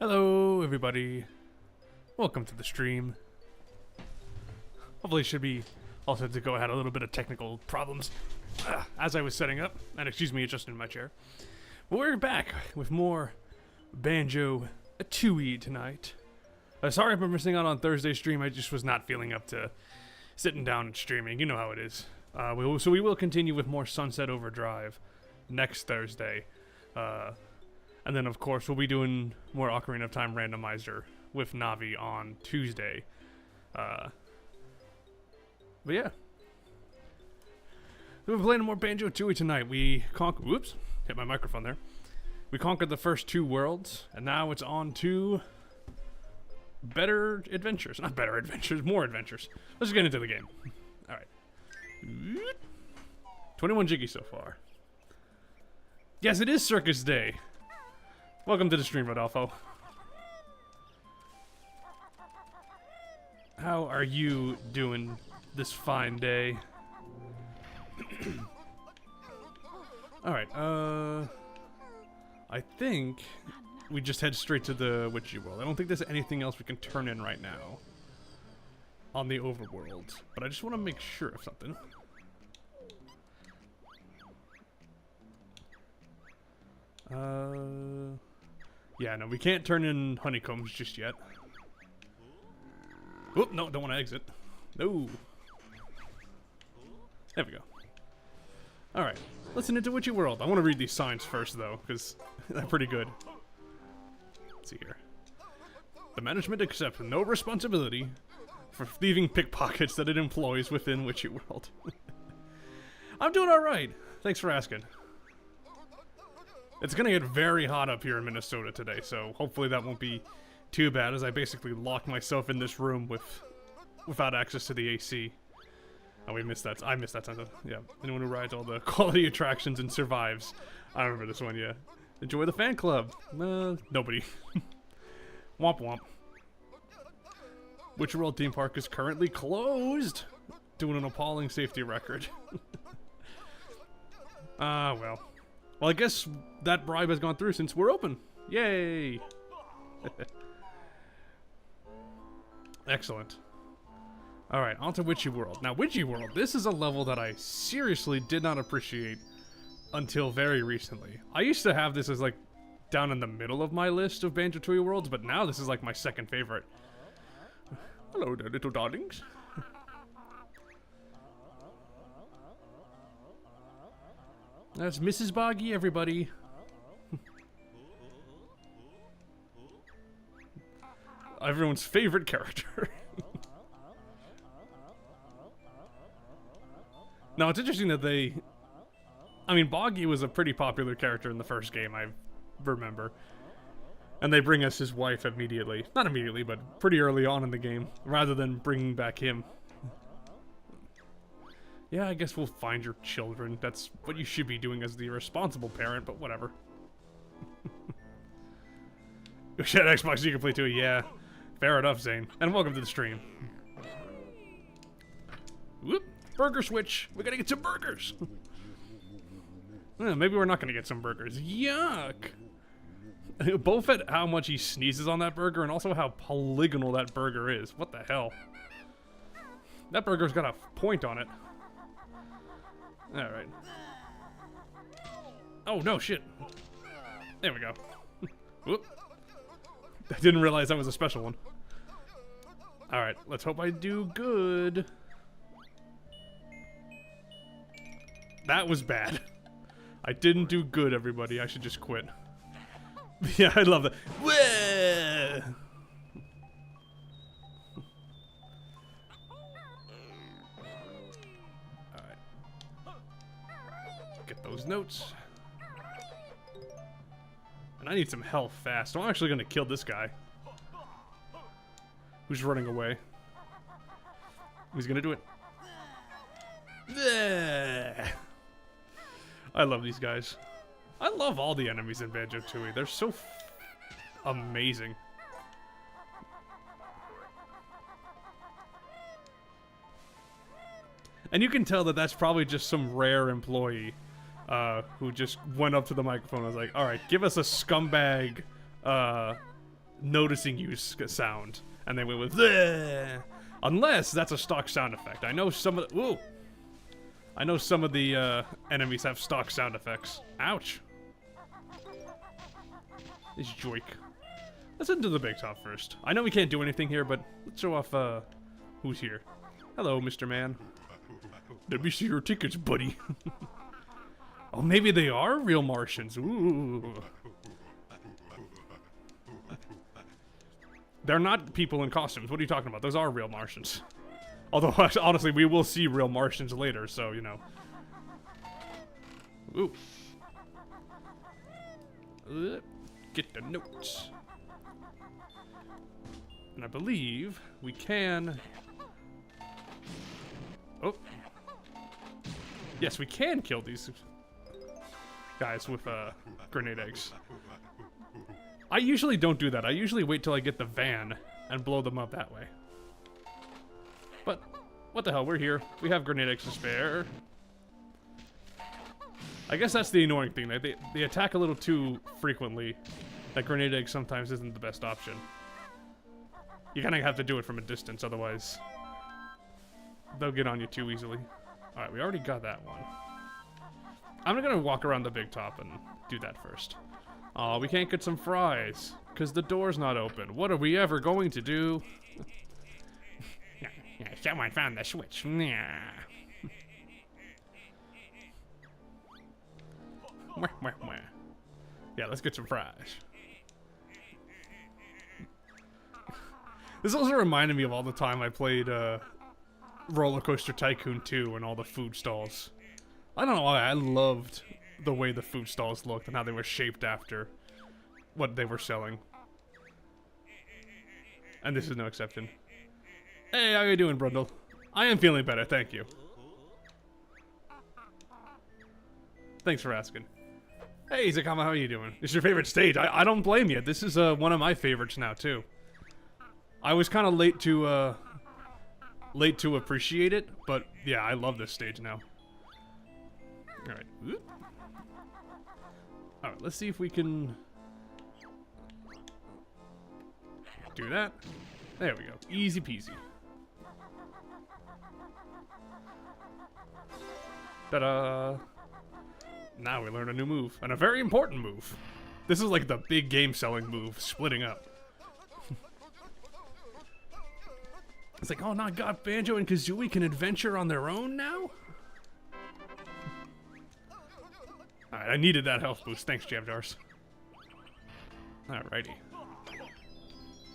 Hello, everybody. Welcome to the stream. Hopefully it should be all set to go. I had a little bit of technical problems as I was setting up. And excuse me, adjusting in my chair. But we're back with more Banjo-Tooie tonight. Sorry for missing out on Thursday's stream. I just was not feeling up to sitting down and streaming. You know how it is. So we will continue with more Sunset Overdrive next Thursday. And then, of course, we'll be doing more Ocarina of Time Randomizer with Navi on Tuesday. But yeah. We're playing more Banjo-Tooie tonight. We conquered... Whoops. Hit my microphone there. We conquered the first two worlds, and now it's on to better adventures. Not better adventures, more adventures. Let's get into the game. Alright. 21 Jiggy so far. Yes, it is Circus Day. Welcome to the stream, Rodolfo. How are you doing this fine day? Alright, I think we just head straight to the Witchy World. I don't think there's anything else we can turn in right now on the overworld, but I just want to make sure of something. Yeah, no, we can't turn in honeycombs just yet. Oop, no, don't want to exit. No. There we go. Alright, listen into Witchy World. I want to read these signs first, though, because they're pretty good. Let's see here. The management accepts no responsibility for thieving pickpockets that it employs within Witchy World. I'm doing alright. Thanks for asking. It's gonna get very hot up here in Minnesota today, so hopefully that won't be too bad, as I basically locked myself in this room without access to the AC. Oh, we missed that. I missed that time. Yeah, anyone who rides all the quality attractions and survives. I remember this one, yeah. Enjoy the fan club. Nobody. Womp womp. Witchy World Theme Park is currently closed, doing an appalling safety record. Well. Well, I guess that bribe has gone through since we're open. Yay! Excellent. Alright, on to Witchy World. Now, Witchy World, this is a level that I seriously did not appreciate until very recently. I used to have this as, like, down in the middle of my list of Banjo-Tooie worlds, but now this is, like, my second favorite. Hello there, little darlings. That's Mrs. Boggy, everybody. Everyone's favorite character. Now, it's interesting that they... I mean, Boggy was a pretty popular character in the first game, I remember. And they bring us his wife immediately. Not immediately, but pretty early on in the game, rather than bringing back him. Yeah, I guess we'll find your children. That's what you should be doing as the responsible parent, but whatever. Shit, Xbox, you can play too. Yeah, fair enough, Zane. And welcome to the stream. Whoop, burger switch. We gotta get some burgers. Maybe we're not gonna get some burgers. Yuck. Both at how much he sneezes on that burger and also how polygonal that burger is. What the hell? That burger's got a point on it. Alright. Oh, no, shit. There we go. Whoop. I didn't realize that was a special one. Alright, let's hope I do good. That was bad. I didn't do good, everybody. I should just quit. Yeah, I love that. Wah! Get those notes. And I need some health fast. So I'm actually gonna kill this guy. Who's running away. He's gonna do it. I love these guys. I love all the enemies in Banjo-Tooie. They're so amazing. And you can tell that that's probably just some rare employee who just went up to the microphone and was like, alright, give us a scumbag noticing you sound, and they went with bleh. Unless that's a stock sound effect. I know some of the enemies have stock sound effects. Ouch. This joik. Let's head into the big top first. I know we can't do anything here, but let's show off who's here. Hello, Mr. Man. Let me see your tickets, buddy. Oh, maybe they are real Martians. Ooh. They're not people in costumes. What are you talking about? Those are real Martians. Although, honestly, we will see real Martians later, so, you know. Ooh. Get the notes. And I believe we can... Oh. Yes, we can kill these guys with grenade eggs. I usually don't do that. I usually wait till I get the van and blow them up that way. But, what the hell, we're here. We have grenade eggs to spare. I guess that's the annoying thing. They attack a little too frequently. That grenade egg sometimes isn't the best option. You kind of have to do it from a distance, otherwise they'll get on you too easily. Alright, we already got that one. I'm gonna walk around the big top and do that first. Oh, we can't get some fries, because the door's not open. What are we ever going to do? Someone found the switch. Yeah, let's get some fries. This also reminded me of all the time I played Roller Coaster Tycoon 2 and all the food stalls. I don't know why, I loved the way the food stalls looked and how they were shaped after what they were selling. And this is no exception. Hey, how you doing, Brundle? I am feeling better, thank you. Thanks for asking. Hey, Zakama, how are you doing? This is your favorite stage? I don't blame you. This is one of my favorites now, too. I was kind of late to appreciate it, but yeah, I love this stage now. Alright. Alright, let's see if we can do that. There we go. Easy peasy. Ta-da! Now we learn a new move, and a very important move. This is like the big game selling move, splitting up. It's like, oh my god, Banjo and Kazooie can adventure on their own now? Alright, I needed that health boost. Thanks, Jam Jars. Alrighty.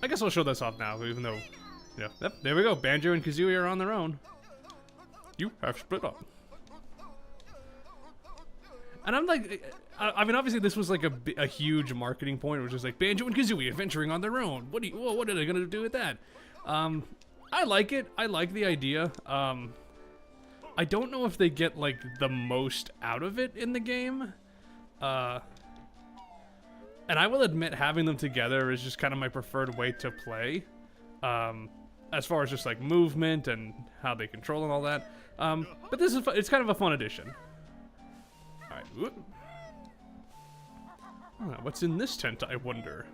I guess I'll show this off now, even though... Yeah, yep, there we go. Banjo and Kazooie are on their own. You have split up. And I'm like... I mean, obviously this was like a huge marketing point, which is like, Banjo and Kazooie adventuring on their own. What are they gonna do with that? I like it. I like the idea. I don't know if they get, like, the most out of it in the game. And I will admit having them together is just kind of my preferred way to play. As far as just, like, movement and how they control and all that. But this is it's kind of a fun addition. Alright, whoop. Oh, what's in this tent, I wonder?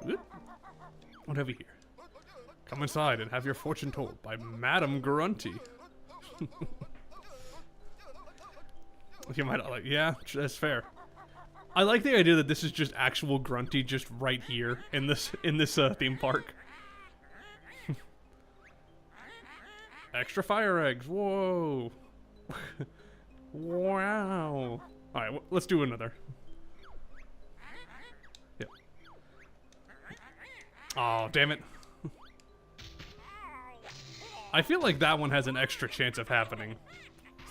Whoop. What have we here? Come inside and have your fortune told by Madam Grunty. You might like, yeah, that's fair. I like the idea that this is just actual Grunty, just right here in this theme park. Extra fire eggs. Whoa. Wow. All right, let's do another. Yep. Oh, damn it. I feel like that one has an extra chance of happening.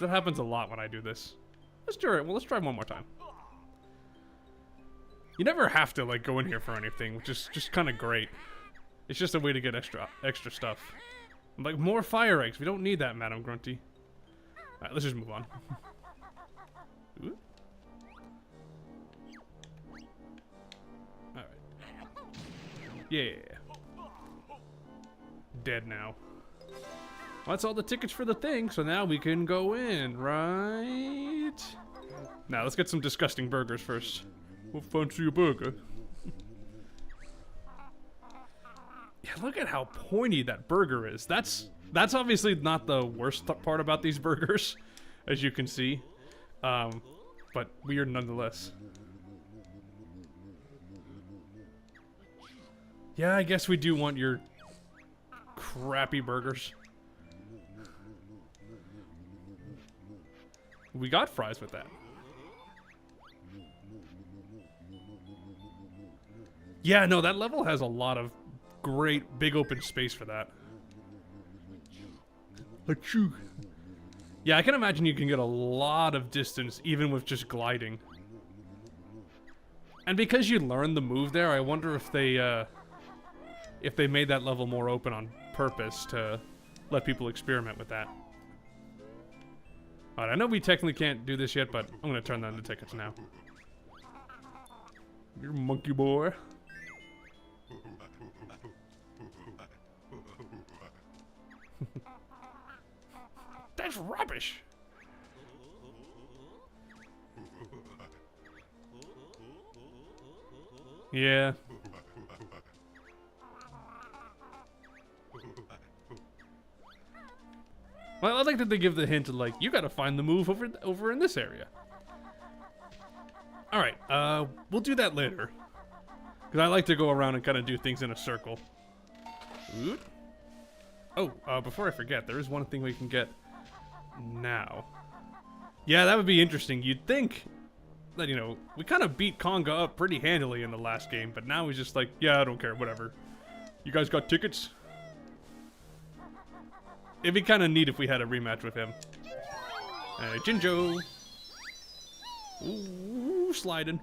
That happens a lot when I do this. Let's do it. Well, let's try one more time. You never have to, like, go in here for anything, which is just kind of great. It's just a way to get extra stuff. Like, more fire eggs. We don't need that, Madam Grunty. Alright, let's just move on. Alright. Yeah. Dead now. Well, that's all the tickets for the thing, so now we can go in, right? Now, let's get some disgusting burgers first. We'll fancy a burger. Yeah, look at how pointy that burger is. That's obviously not the worst part about these burgers, as you can see. But weird nonetheless. Yeah, I guess we do want your crappy burgers. We got fries with that. Yeah, no, that level has a lot of great big open space for that. Achoo. Yeah, I can imagine you can get a lot of distance even with just gliding. And because you learned the move there, I wonder if they made that level more open on purpose to let people experiment with that. Alright, I know we technically can't do this yet, but I'm gonna turn that into tickets now. You're monkey boy. That's rubbish. Yeah. Well, I like that they give the hint of, like, you gotta find the move over in this area. Alright, we'll do that later. Because I like to go around and kind of do things in a circle. Oop. Oh, before I forget, there is one thing we can get now. Yeah, that would be interesting. You'd think that, you know, we kind of beat Conga up pretty handily in the last game, but now he's just like, yeah, I don't care, whatever. You guys got tickets? It'd be kind of neat if we had a rematch with him. Jinjo. Ooh, sliding.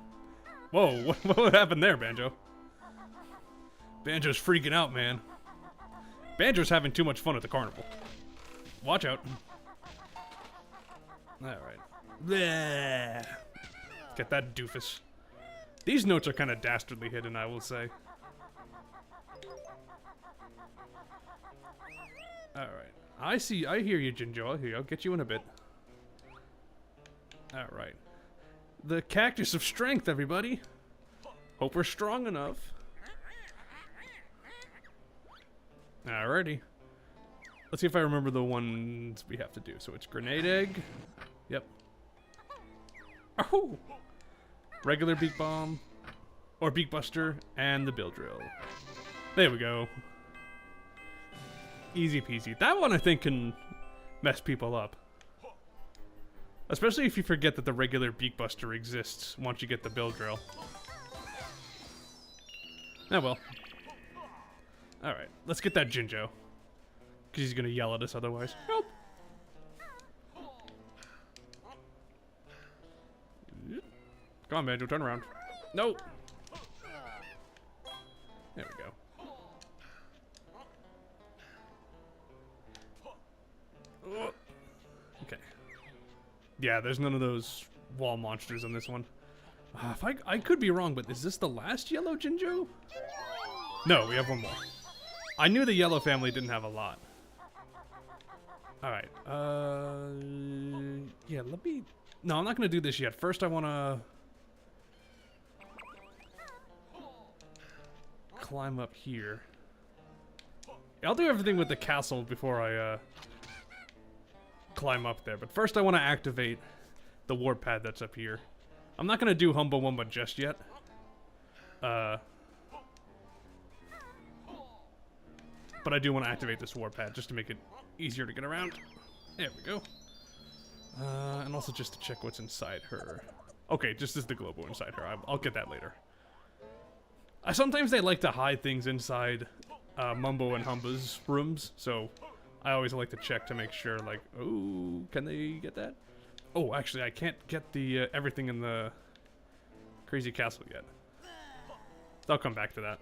Whoa, what happened there, Banjo? Banjo's freaking out, man. Banjo's having too much fun at the carnival. Watch out. Alright. Get that doofus. These notes are kind of dastardly hidden, I will say. Alright. I hear you, Jinjo. I hear you. I'll get you in a bit. Alright. The Cactus of Strength, everybody. Hope we're strong enough. Alrighty. Let's see if I remember the ones we have to do. So it's Grenade Egg. Yep. Oh! Regular Beak Bomb. Or Beak Buster. And the Bill Drill. There we go. Easy peasy. That one I think can mess people up. Especially if you forget that the regular Beak Buster exists once you get the Bill Drill. Oh well. Alright, let's get that Jinjo. Because he's going to yell at us otherwise. Help! Come on, Banjo, turn around. No! There we go. Okay. Yeah, there's none of those wall monsters on this one. If I could be wrong, but is this the last yellow Jinjo? No, we have one more. I knew the yellow family didn't have a lot. Alright, yeah, let me... No, I'm not gonna do this yet. First I wanna... climb up here. I'll do everything with the castle before I, climb up there. But first I wanna activate the warp pad that's up here. I'm not gonna do Humba Wumba just yet. But I do want to activate this warp pad just to make it easier to get around. There we go. And also just to check what's inside her. Okay, just as the Globo inside her. I'll get that later. Sometimes they like to hide things inside Mumbo and Humba's rooms, so I always like to check to make sure, like, oh, can they get that? Oh, actually, I can't get the everything in the Crazy Castle yet. I'll come back to that.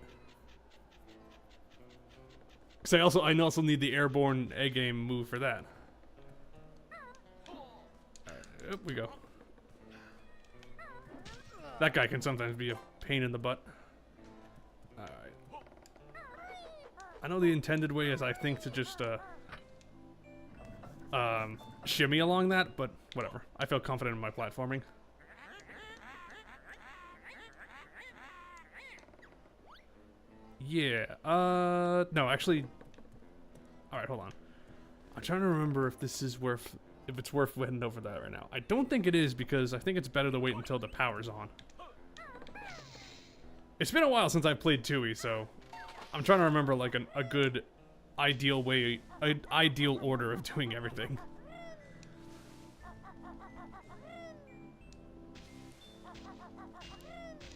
Because I also need the airborne egg game move for that. Alright, up we go. That guy can sometimes be a pain in the butt. Alright. I know the intended way is, I think, to just shimmy along that, but whatever. I feel confident in my platforming. Yeah. No, actually. All right, hold on. I'm trying to remember if this is worth, if it's worth heading over that right now. I don't think it is because I think it's better to wait until the power's on. It's been a while since I played Tooie, so I'm trying to remember like a good, ideal way, an ideal order of doing everything.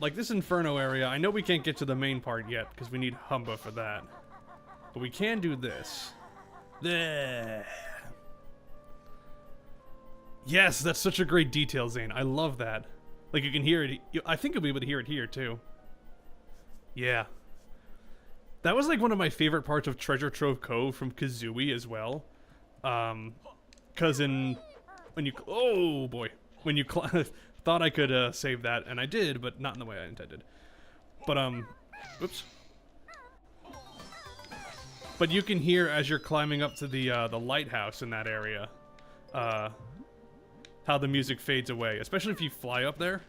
Like this Inferno area, I know we can't get to the main part yet because we need Humba for that, but we can do this. There. Yes, that's such a great detail, Zane. I love that. Like you can hear it. I think you'll be able to hear it here too. Yeah. That was like one of my favorite parts of Treasure Trove Cove from Kazooie as well. Cause when you, oh boy, when you thought I could save that, and I did, but not in the way I intended. But whoops. But you can hear as you're climbing up to the lighthouse in that area, how the music fades away, especially if you fly up there.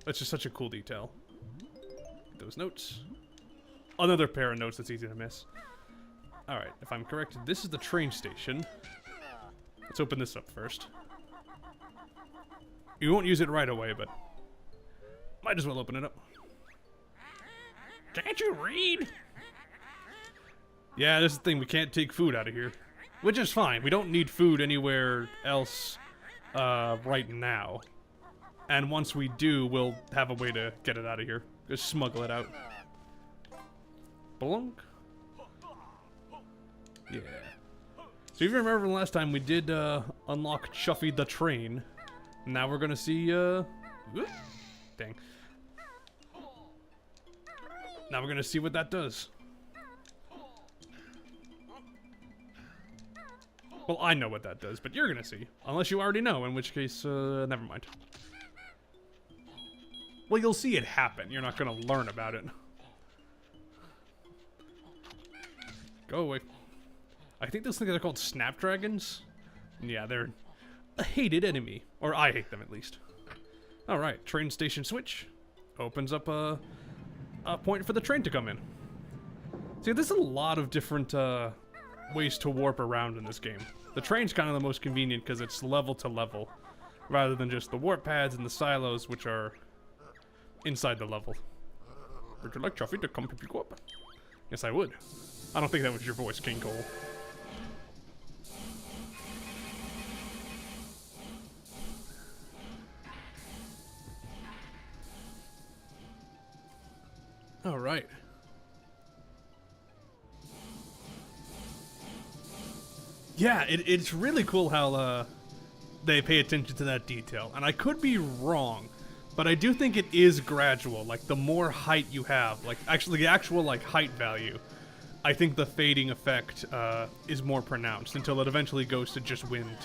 That's just such a cool detail. Those notes. Another pair of notes that's easy to miss. Alright, if I'm correct, this is the train station. Let's open this up first. You won't use it right away, but might as well open it up. Can't you read? Yeah, this is the thing, we can't take food out of here. Which is fine, we don't need food anywhere else right now. And once we do, we'll have a way to get it out of here. Just smuggle it out. Blunk. Yeah. So if you remember the last time we did unlock Chuffy the train. Now we're gonna see whoop, dang. Now we're gonna see what that does. Well, I know what that does, but you're gonna see. Unless you already know, in which case, never mind. Well, you'll see it happen. You're not gonna learn about it. Go away. I think those things are called snapdragons. Yeah, they're a hated enemy. Or I hate them, at least. Alright, train station switch. Opens up a point for the train to come in. See, there's a lot of different ways to warp around in this game. The train's kind of the most convenient because it's level to level, rather than just the warp pads and the silos, which are inside the level. Would you like Chuffy to come pick you up? Yes, I would. I don't think that was your voice, King Cole. All right. Yeah, it's really cool how they pay attention to that detail. And I could be wrong, but I do think it is gradual. Like, the more height you have, like, actually the actual, like, height value, I think the fading effect is more pronounced until it eventually goes to just wind.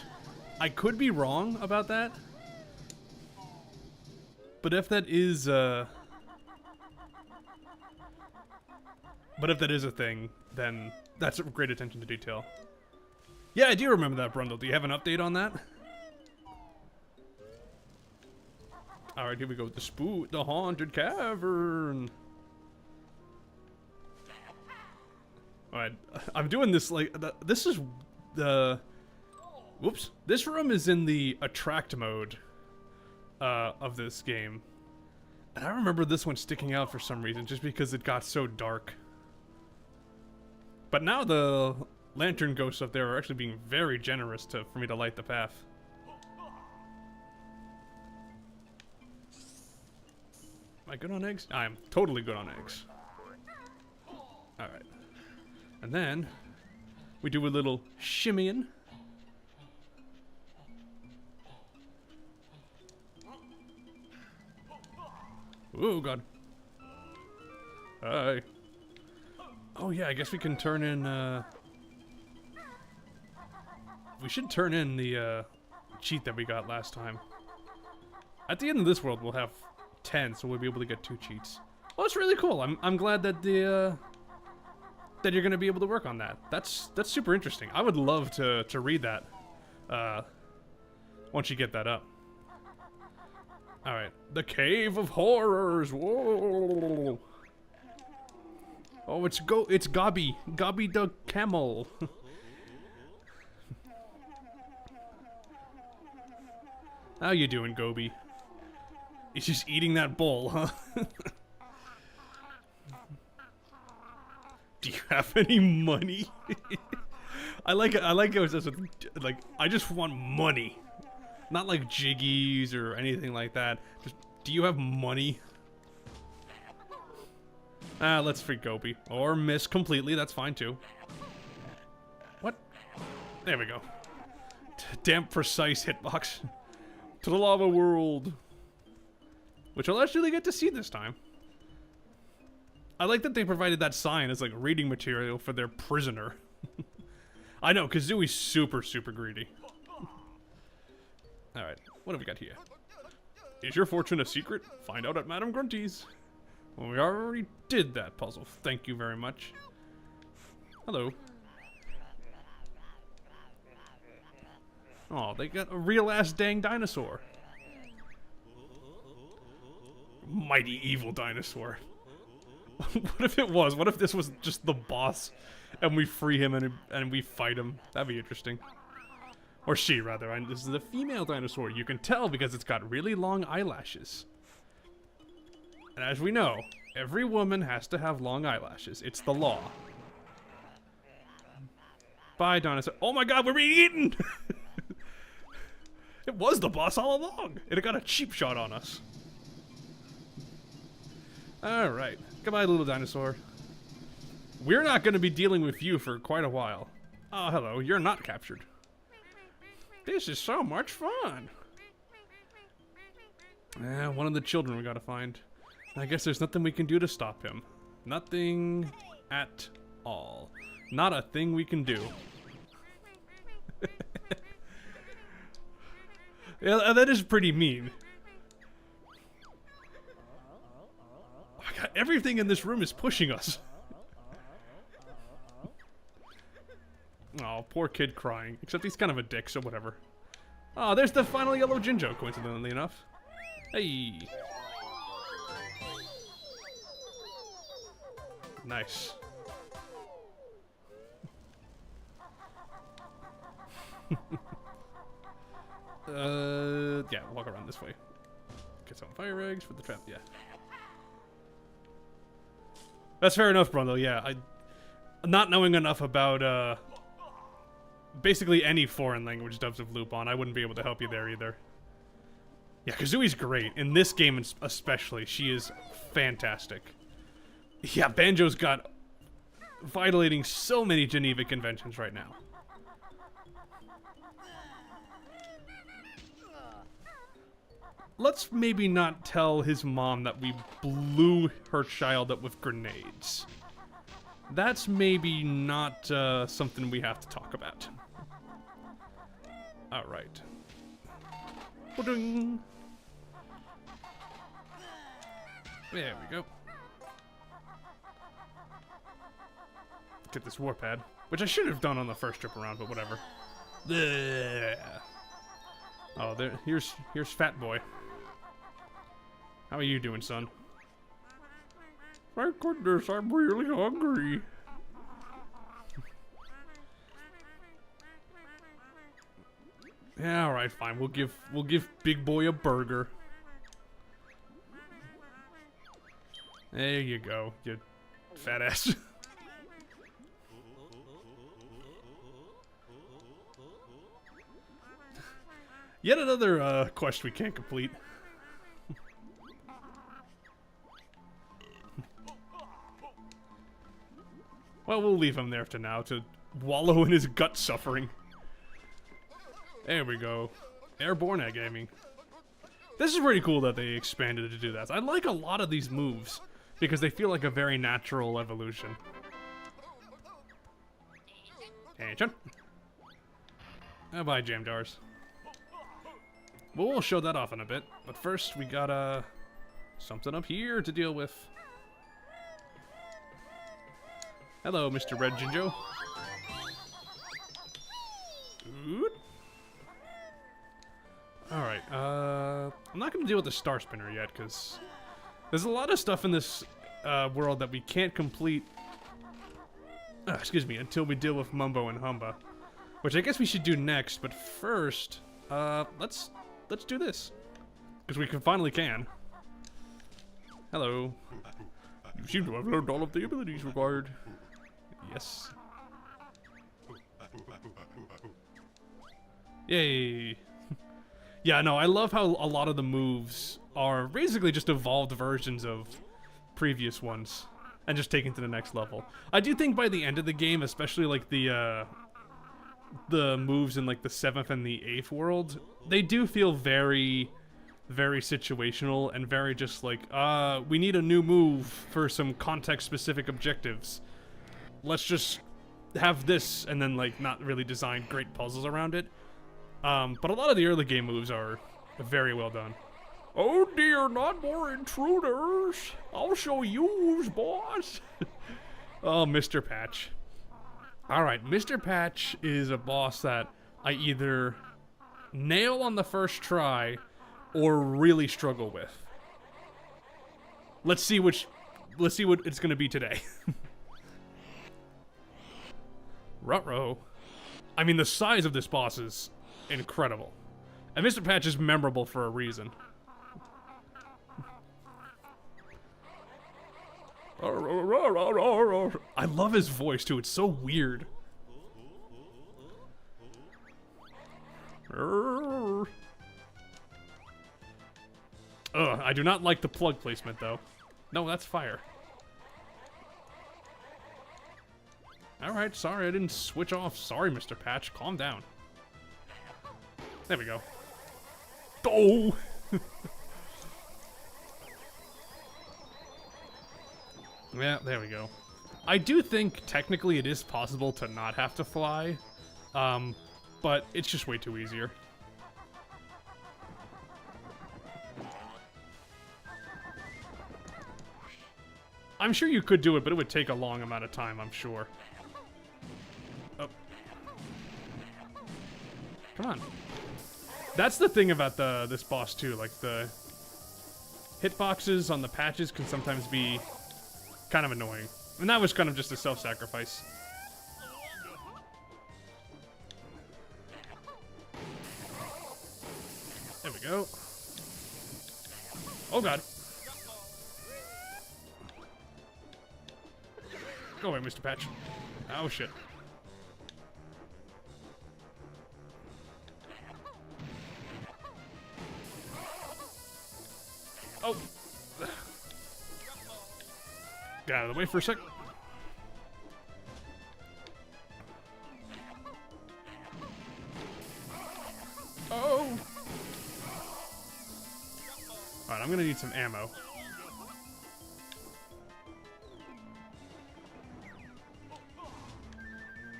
I could be wrong about that. But if that is, a thing, then that's a great attention to detail. Yeah, I do remember that, Brundle. Do you have an update on that? Alright, here we go. The Haunted Cavern. Alright, I'm doing this like, this is the, whoops. This room is in the attract mode of this game. And I remember this one sticking out for some reason, just because it got so dark. But now the lantern ghosts up there are actually being very generous for me to light the path. Am I good on eggs? I am totally good on eggs. Alright. And then we do a little shimmying. Oh god. Hi. Oh yeah, I guess we can turn in we should turn in the cheat that we got last time. At the end of this world we'll have 10, so we'll be able to get 2 cheats. Well, that's really cool. I'm glad that that you're gonna be able to work on that. That's super interesting. I would love to read that once you get that up. All right, the Cave of Horrors. Whoa! Oh, it's Gobby. Gobby the camel. How you doing, Gobi? He's just eating that bowl, huh? Do you have any money? I like it. I like it. Like, I just want money, not like jiggies or anything like that. Just, do you have money? Let's free Gobi or miss completely. That's fine too. What? There we go. Damn precise hitbox. To the lava world, which I'll actually get to see this time. I like that they provided that sign as like reading material for their prisoner. I know, Kazooie's super greedy. Alright, what have we got here? Is your fortune a secret? Find out at Madame Grunty's. Well, we already did that puzzle. Thank you very much. Hello. Oh, they got a real-ass dang dinosaur. Mighty evil dinosaur. What if it was? What if this was just the boss and we free him and we fight him? That'd be interesting. Or she, rather. This is a female dinosaur. You can tell because it's got really long eyelashes. And as we know, every woman has to have long eyelashes. It's the law. Bye, dinosaur. Oh my god, we're being eaten! It was the boss all along. It got a cheap shot on us. Alright. Goodbye, little dinosaur. We're not going to be dealing with you for quite a while. Oh, hello. You're not captured. This is so much fun. One of the children we gotta find. I guess there's nothing we can do to stop him. Nothing at all. Not a thing we can do. Yeah, that is pretty mean. Oh my god, everything in this room is pushing us. Oh, poor kid crying. Except he's kind of a dick, so whatever. Oh, there's the final yellow Jinjo, coincidentally enough. Hey. Nice. Yeah, walk around this way. Get some fire eggs for the trap, yeah. That's fair enough, Brundo, yeah. Not knowing enough about, basically any foreign language dubs of Lupin, I wouldn't be able to help you there either. Yeah, Kazooie's great. In this game especially, she is fantastic. Yeah, Banjo's got violating so many Geneva Conventions right now. Let's maybe not tell his mom that we blew her child up with grenades. That's maybe not something we have to talk about. Alright. Ba-ding. There we go. Get this warpad, which I should have done on the first trip around, but whatever. Blech. Oh, here's Fat Boy. How are you doing, son? My goodness, I'm really hungry. Yeah, all right, fine. We'll give Big Boy a burger. There you go, you fat ass. Yet another quest we can't complete. Well, we'll leave him there for now to wallow in his gut suffering. There we go. Airborne egg aiming. This is pretty cool that they expanded it to do that. I like a lot of these moves because they feel like a very natural evolution. Ancient. Bye, jam jars. Well, we'll show that off in a bit, but first we got something up here to deal with. Hello, Mr. Red Jinjo. Good. Alright, I'm not going to deal with the Star Spinner yet, because there's a lot of stuff in this world that we can't complete Excuse me, until we deal with Mumbo and Humba. Which I guess we should do next, but first, let's do this. Because we finally can. Hello. You seem to have learned all of the abilities required. Yes. Yay. Yeah, no, I love how a lot of the moves are basically just evolved versions of previous ones. And just taken to the next level. I do think by the end of the game, especially like the moves in like the 7th and the 8th world, they do feel very, very situational and very just like, we need a new move for some context-specific objectives. Let's just have this, and then like not really design great puzzles around it. But a lot of the early game moves are very well done. Oh dear, not more intruders. I'll show yous, boss. Oh, Mr. Patch. Alright, Mr. Patch is a boss that I either nail on the first try or really struggle with. Let's see what it's gonna be today. Ruh-roh. I mean, the size of this boss is incredible. And Mr. Patch is memorable for a reason. I love his voice too, it's so weird. Ugh, I do not like the plug placement though. No, that's fire. Alright, sorry I didn't switch off. Sorry, Mr. Patch, calm down. There we go. Oh! Yeah, there we go. I do think technically it is possible to not have to fly, but it's just way too easier. I'm sure you could do it, but it would take a long amount of time, I'm sure. Oh. Come on. That's the thing about this boss too, like the hitboxes on the patches can sometimes be kind of annoying. And that was kind of just a self-sacrifice. There we go. Oh god. Go away, Mr. Patch. Oh shit. Oh. Get out of the way for a sec. Oh. Alright, I'm gonna need some ammo.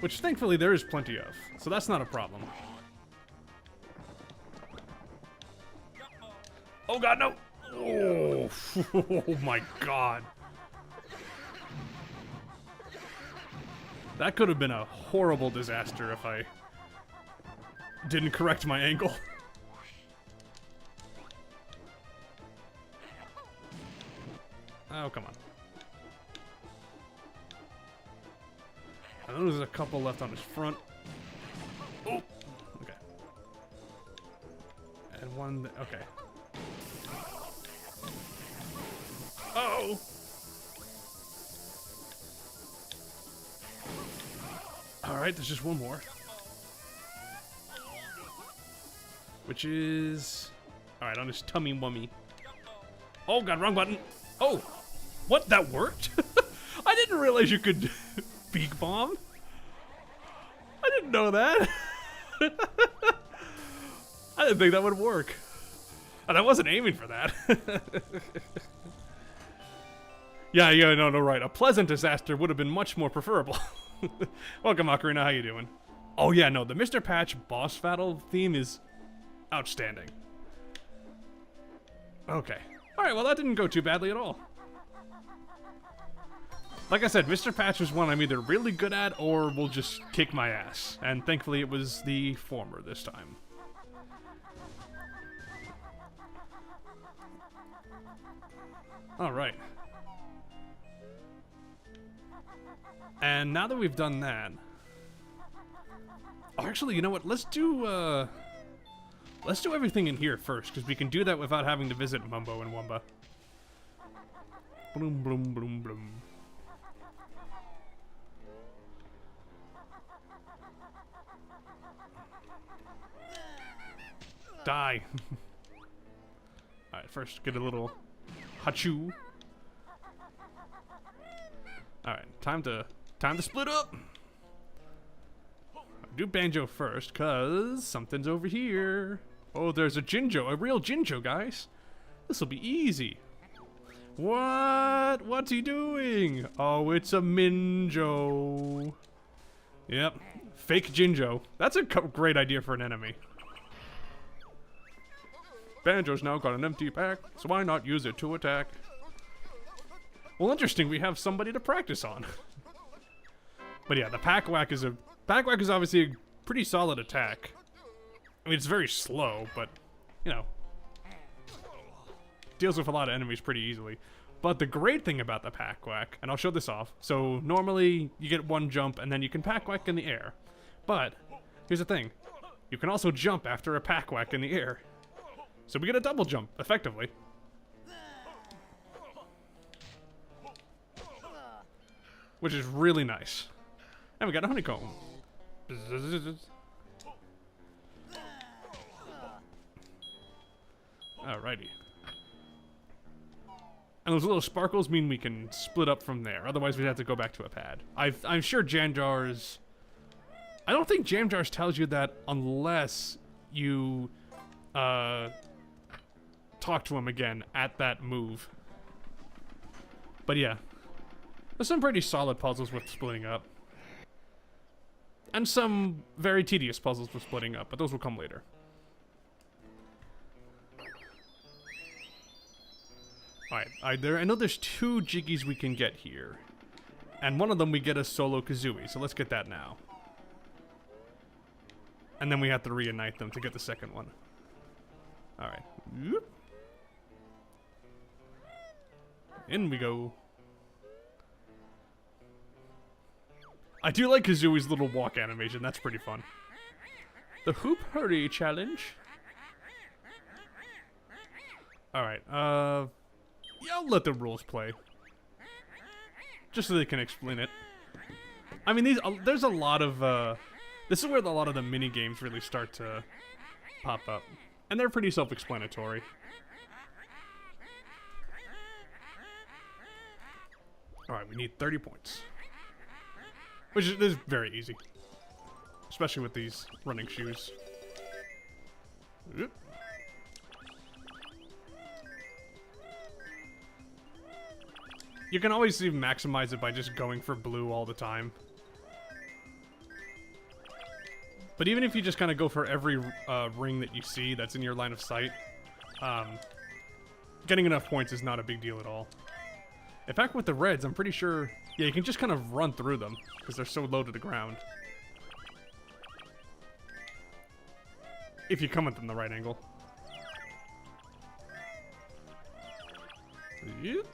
Which thankfully there is plenty of, so that's not a problem. Oh god, no! Oh, oh my god. That could have been a horrible disaster if I didn't correct my angle. Oh, come on. I know there's a couple left on his front. Oh! Okay. And one... okay. Uh-oh! Alright, there's just one more. Which is... alright, on his tummy wummy. Oh god, wrong button! Oh! What? That worked? I didn't realize you could beak bomb. I didn't know that. I didn't think that would work. And I wasn't aiming for that. Yeah, no, right. A pleasant disaster would have been much more preferable. Welcome, Ocarina. How you doing? Oh yeah, no, the Mr. Patch boss battle theme is outstanding. Okay. Alright, well that didn't go too badly at all. Like I said, Mr. Patch was one I'm either really good at or will just kick my ass. And thankfully it was the former this time. Alright. And now that we've done that... Oh, actually, you know what? Let's do everything in here first, because we can do that without having to visit Mumbo and Wumba. Bloom, bloom, bloom, bloom. Die. Alright, first get a little hachoo. Alright, time to split up. Do Banjo first, cause something's over here. Oh, there's a Jinjo, a real Jinjo, guys. This'll be easy. What? What's he doing? Oh, it's a Minjo. Yep, fake Jinjo. That's a great idea for an enemy. Banjo's now got an empty pack, so why not use it to attack? Well, interesting, we have somebody to practice on. But yeah, the pack whack is obviously a pretty solid attack. I mean, it's very slow, but, you know, deals with a lot of enemies pretty easily. But the great thing about the pack whack, and I'll show this off, so normally you get one jump and then you can pack whack in the air. But, here's the thing, you can also jump after a pack whack in the air. So we get a double jump, effectively. Which is really nice. And we got a honeycomb. Alrighty. And those little sparkles mean we can split up from there. Otherwise we'd have to go back to a pad. I'm sure Jam Jars... I don't think Jam Jars tells you that unless you... talk to him again at that move. But yeah, there's some pretty solid puzzles with splitting up. And some very tedious puzzles with splitting up, but those will come later. Alright, I know there's 2 Jiggies we can get here. And one of them we get a solo Kazooie, so let's get that now. And then we have to reunite them to get the second one. Alright. In we go. I do like Kazooie's little walk animation. That's pretty fun. The Hoop Hurry Challenge. Alright, yeah, I'll let the rules play. Just so they can explain it. I mean, there's a lot of, this is where a lot of the mini-games really start to pop up. And they're pretty self-explanatory. Alright, we need 30 points. Which is very easy. Especially with these running shoes. Oop. You can always even maximize it by just going for blue all the time. But even if you just kind of go for every ring that you see that's in your line of sight, getting enough points is not a big deal at all. In fact, with the reds, I'm pretty sure... Yeah, you can just kind of run through them, because they're so low to the ground. If you come at them the right angle. Yep.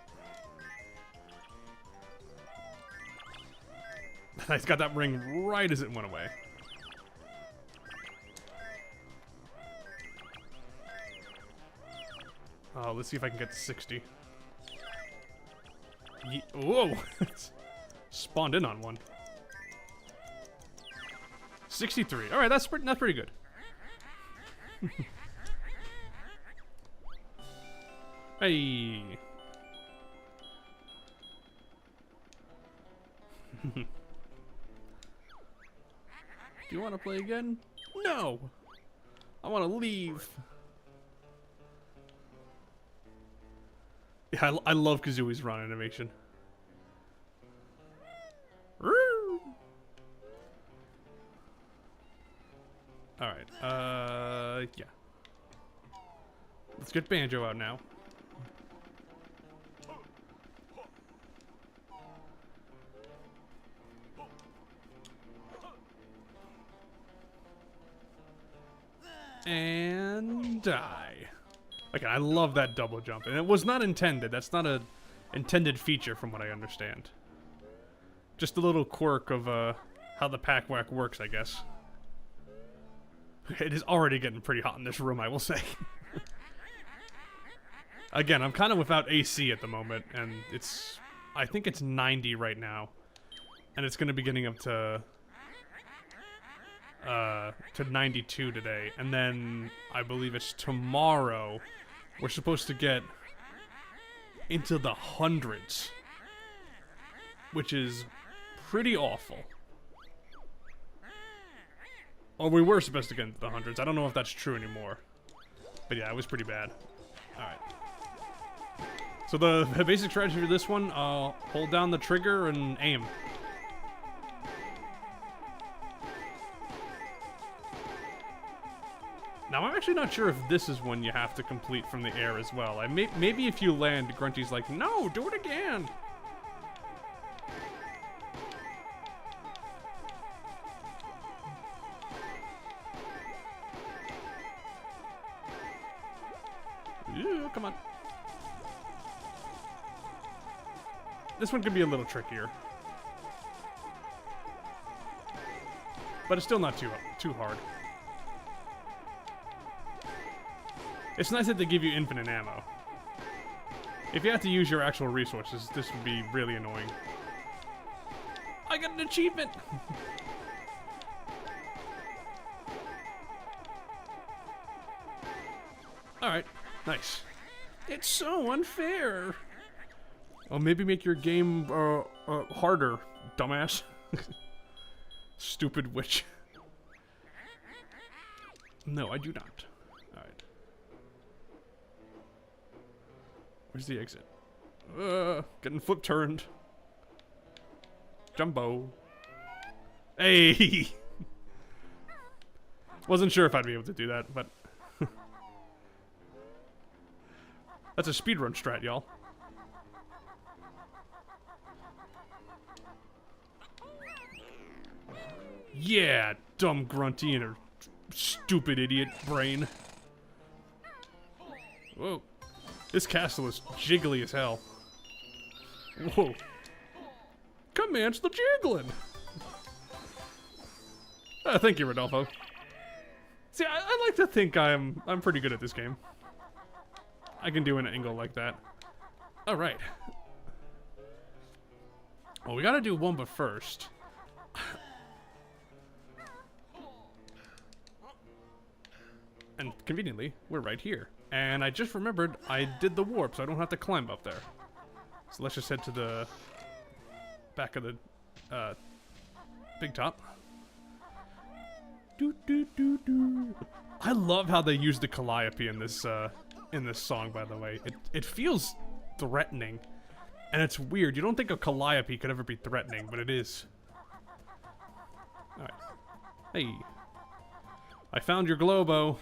I got that ring right as it went away. Oh, let's see if I can get to 60. Whoa! Spawned in on one. 63. Alright, that's pretty good. Hey! Do you want to play again? No! I want to leave. Yeah, I love Kazooie's run animation. Alright, yeah. Let's get Banjo out now. And die. Okay, I love that double jump. And it was not intended. That's not a intended feature from what I understand. Just a little quirk of how the pack-whack works, I guess. It is already getting pretty hot in this room, I will say. Again, I'm kind of without AC at the moment, and it's... I think it's 90 right now. And it's going to be getting up to 92 today. And then, I believe it's tomorrow, we're supposed to get into the hundreds. Which is pretty awful. Or we were supposed to get into the hundreds. I don't know if that's true anymore. But yeah, it was pretty bad. Alright. So the basic strategy for this one, hold down the trigger and aim. Now, I'm actually not sure if this is one you have to complete from the air as well. Maybe if you land, Grunty's like, no, do it again! Ooh, come on. This one could be a little trickier. But it's still not too hard. It's nice that they give you infinite ammo. If you have to use your actual resources, this would be really annoying. I got an achievement! Alright, nice. It's so unfair! Oh, maybe make your game harder, dumbass. Stupid witch. No, I do not. Alright. Where's the exit? Getting flip turned. Jumbo. Hey! Wasn't sure if I'd be able to do that, but... That's a speedrun strat, y'all. Yeah, dumb Grunty and her stupid idiot brain. Whoa. This castle is jiggly as hell. Whoa. Commence the jiggling! Thank you, Rodolfo. See, I like to think I'm pretty good at this game. I can do an angle like that. Alright. Well, we gotta do one but first. And conveniently, we're right here. And I just remembered I did the warp, so I don't have to climb up there. So let's just head to the back of the big top. Doo, doo, doo, doo. I love how they use the calliope in this song, by the way. It feels threatening. And it's weird. You don't think a calliope could ever be threatening, but it is. Alright. Hey. I found your Globo.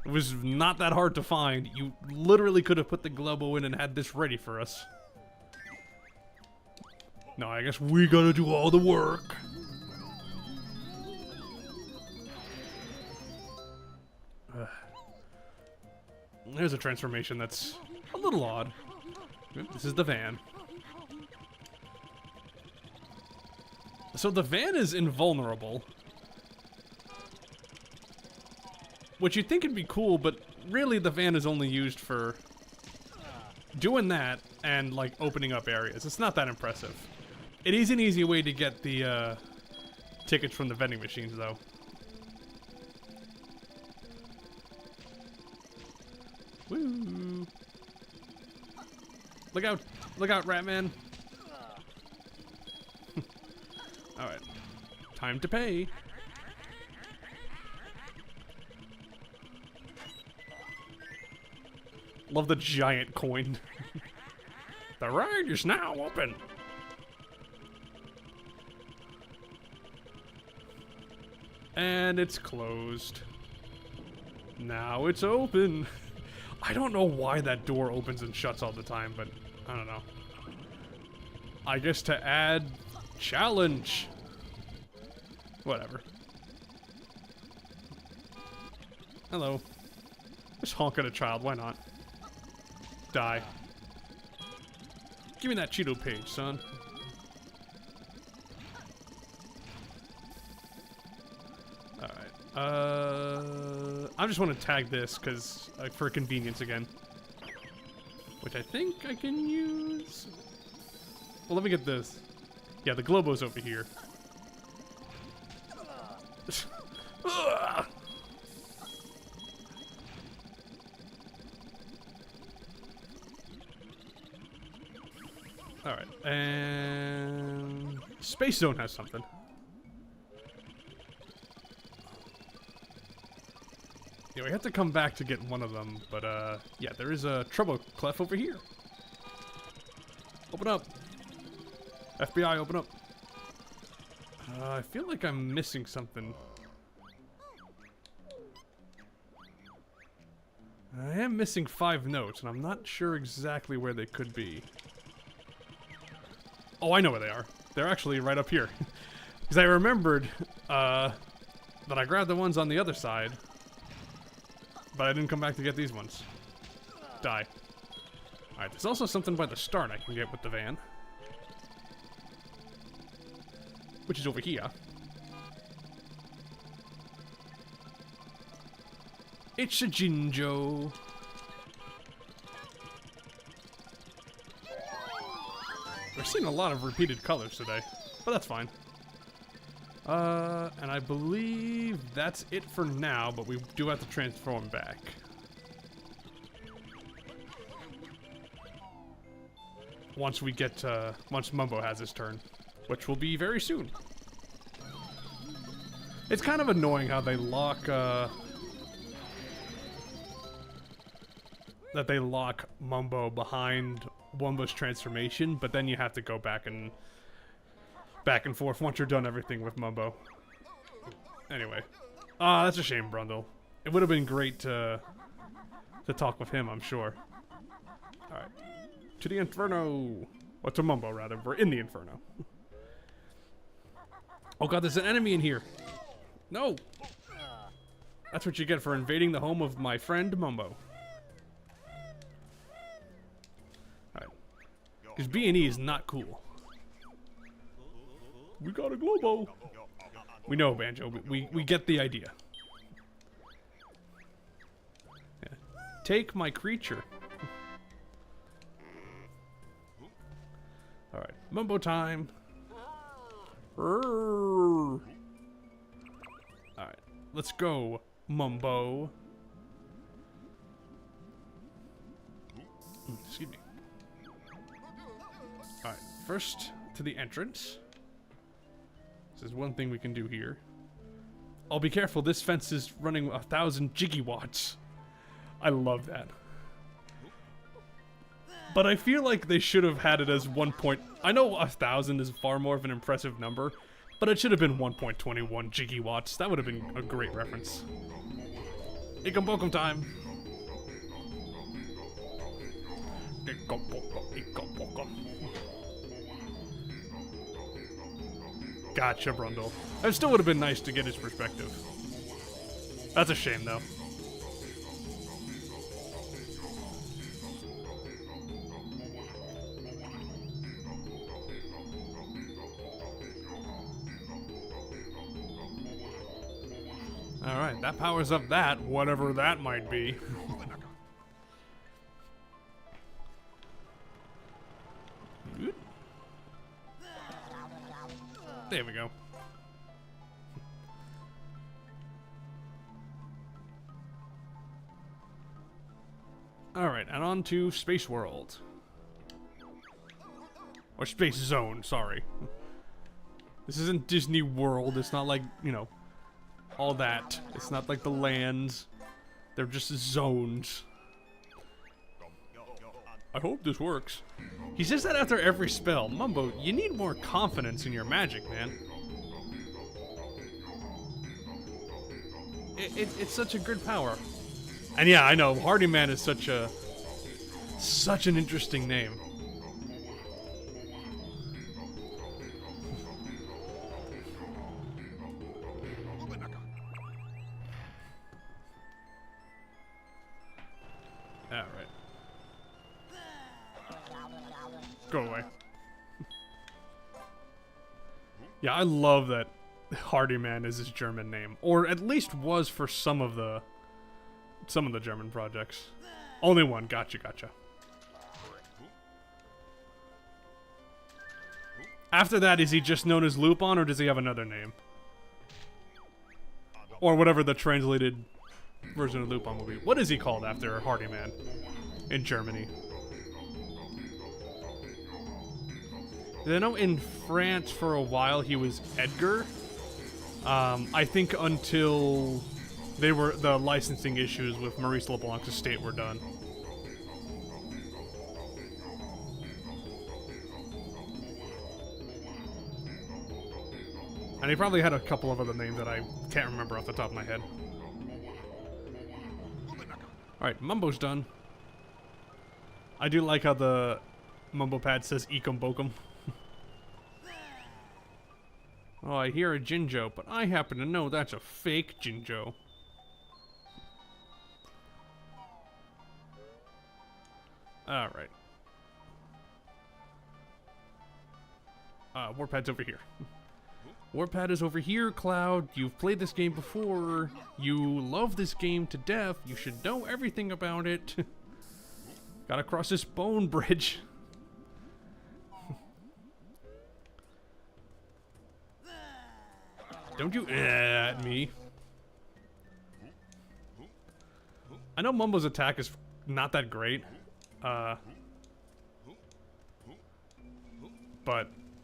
It was not that hard to find. You literally could have put the Globo in and had this ready for us. No, I guess we gotta do all the work. There's a transformation that's a little odd. This is the van. So the van is invulnerable. Which you'd think would be cool, but really the van is only used for doing that and like opening up areas. It's not that impressive. It is an easy way to get the tickets from the vending machines, though. Woo! Look out, Ratman! Alright. Time to pay. Love the giant coin. The ride is now open. And it's closed. Now it's open. I don't know why that door opens and shuts all the time, but I don't know. I guess to add challenge. Whatever. Hello. Just honk at a child, why not? Die. Give me that Cheeto page, son. I just want to tag this because for convenience again. Which I think I can use. Well, let me get this. Yeah, the Globo's over here. Alright, and Space Zone has something. Yeah, we have to come back to get one of them, but yeah, there is a Trouble Clef over here. Open up. FBI, open up. I feel like I'm missing something. I am missing 5 notes, and I'm not sure exactly where they could be. Oh, I know where they are. They're actually right up here. Because I remembered that I grabbed the ones on the other side, but I didn't come back to get these ones. Die. Alright, there's also something by the start I can get with the van. Which is over here. It's a Jinjo. We're seeing a lot of repeated colors today, but that's fine. And I believe that's it for now, but we do have to transform back. Once we get, once Mumbo has his turn, which will be very soon. It's kind of annoying how they lock, that they lock Mumbo behind Wumbo's transformation, but then you have to go back and forth once you're done everything with Mumbo. Anyway, that's a shame, Brundle. It would have been great to talk with him, I'm sure. All right, to the Inferno, or to Mumbo rather. We're in the Inferno. Oh god, there's an enemy in here. No, that's what you get for invading the home of my friend Mumbo. Because B&E is not cool. We got a Globo. We know, Banjo. We get the idea. Yeah. Take my creature. Alright. Mumbo time. Alright. Let's go, Mumbo. Excuse me. Alright, first to the entrance. This is one thing we can do here. Oh, be careful, this fence is running 1,000 gigawatts. I love that. But I feel like they should have had it as 1 point... I know 1,000 is far more of an impressive number, but it should have been 1.21 gigawatts. That would have been a great reference. Ikum Bokum time. Ikum Bokum, Ikum Bokum. Gotcha, Brundle. It still would have been nice to get his perspective. That's a shame, though. Alright, that powers up that, whatever that might be. There we go. Alright, and on to Space World. Or Space Zone, sorry. This isn't Disney World, it's not like, you know, all that. It's not like the lands. They're just zones. I hope this works. He says that after every spell. Mumbo, you need more confidence in your magic, man. It's such a good power. And yeah, I know, Hardy Man is such an interesting name. Alright. Go away. Yeah, I love that Hardyman is his German name, or at least was for some of the German projects. Only one. Gotcha. After that, is he just known as Lupin, or does he have another name? Or whatever the translated version of Lupin will be. What is he called after Hardyman in Germany? I know in France for a while he was Edgar. I think until the licensing issues with Maurice LeBlanc's estate were done. And he probably had a couple of other names that I can't remember off the top of my head. Alright, Mumbo's done. I do like how the Mumbo pad says Ekum Bokum. Oh, I hear a Jinjo, but I happen to know that's a fake Jinjo. Alright. Warpad's over here. Warpad is over here, Cloud. You've played this game before. You love this game to death. You should know everything about it. Gotta cross this bone bridge. Don't you at me. I know Mumbo's attack is not that great. But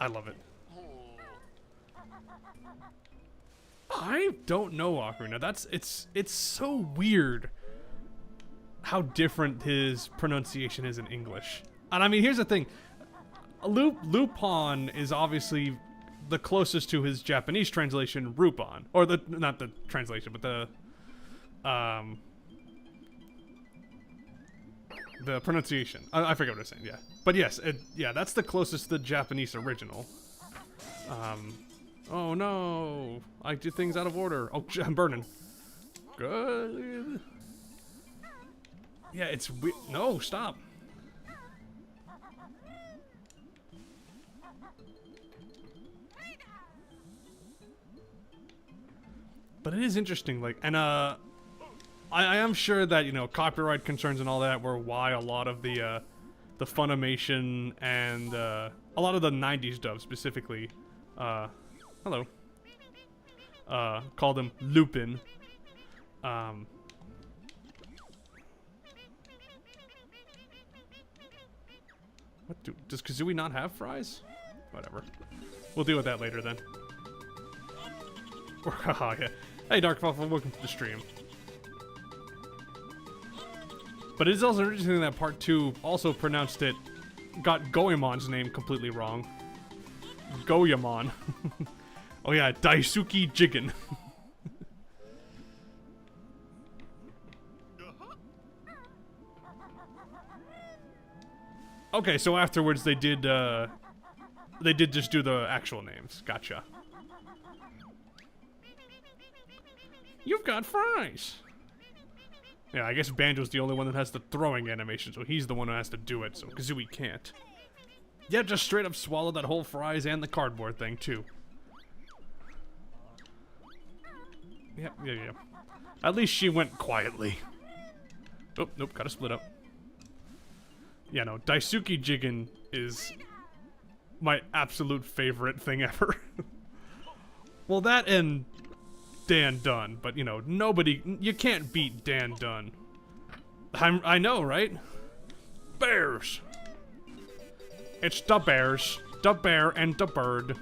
I love it. I don't know Ocarina. It's so weird how different his pronunciation is in English. And I mean, here's the thing. Lupin is obviously the closest to his Japanese translation, Rupon. Or not the translation, but the pronunciation. I forget what I was saying, yeah. But yes, yeah, that's the closest to the Japanese original. Oh no, I did things out of order. Oh, I'm burning. Good. Yeah, it's weird. No, stop. But it is interesting, like, and I am sure that, you know, copyright concerns and all that were why a lot of the Funimation and a lot of the 90s dubs specifically, hello, called him Lupin. Does Kazooie not have fries? Whatever. We'll deal with that later then. Oh, yeah. Hey, Dark Waffle, welcome to the stream. But it is also interesting that part 2 also got Goemon's name completely wrong. Goemon. Oh yeah, Daisuke Jigen. Okay, so afterwards they did just do the actual names. Gotcha. You've got fries. Yeah, I guess Banjo's the only one that has the throwing animation, so he's the one who has to do it, so Kazooie can't. Yeah, just straight up swallow that whole fries and the cardboard thing, too. Yeah. At least she went quietly. Oh, nope, gotta split up. Yeah, no, Daisuke Jigen is my absolute favorite thing ever. Well, that and Dan Dunn, but you know, you can't beat Dan Dunn. I know, right? Bears. It's the bears, the bear and the bird.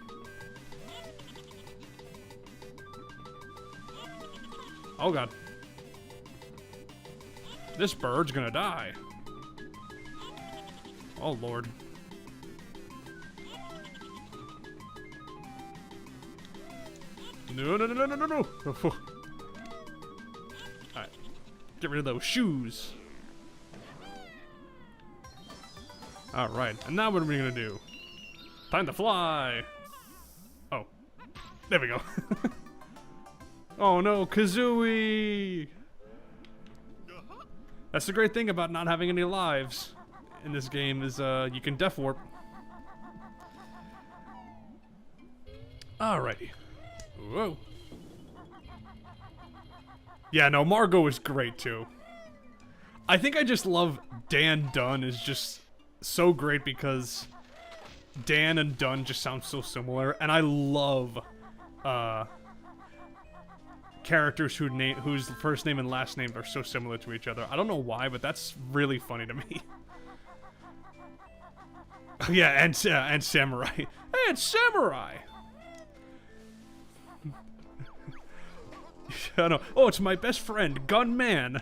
Oh god. This bird's gonna die. Oh lord. No. Alright. Get rid of those shoes. Alright, and now what are we gonna do? Time to fly! Oh. There we go. Oh no, Kazooie! That's the great thing about not having any lives in this game is you can death warp. Alrighty. Whoa. Yeah, no, Margot is great too. I think I just love Dan Dunn is just so great because Dan and Dunn just sound so similar, and I love characters whose first name and last name are so similar to each other. I don't know why, but that's really funny to me. Yeah, and Samurai. Hey, it's Samurai! I know. Oh, it's my best friend, Gunman.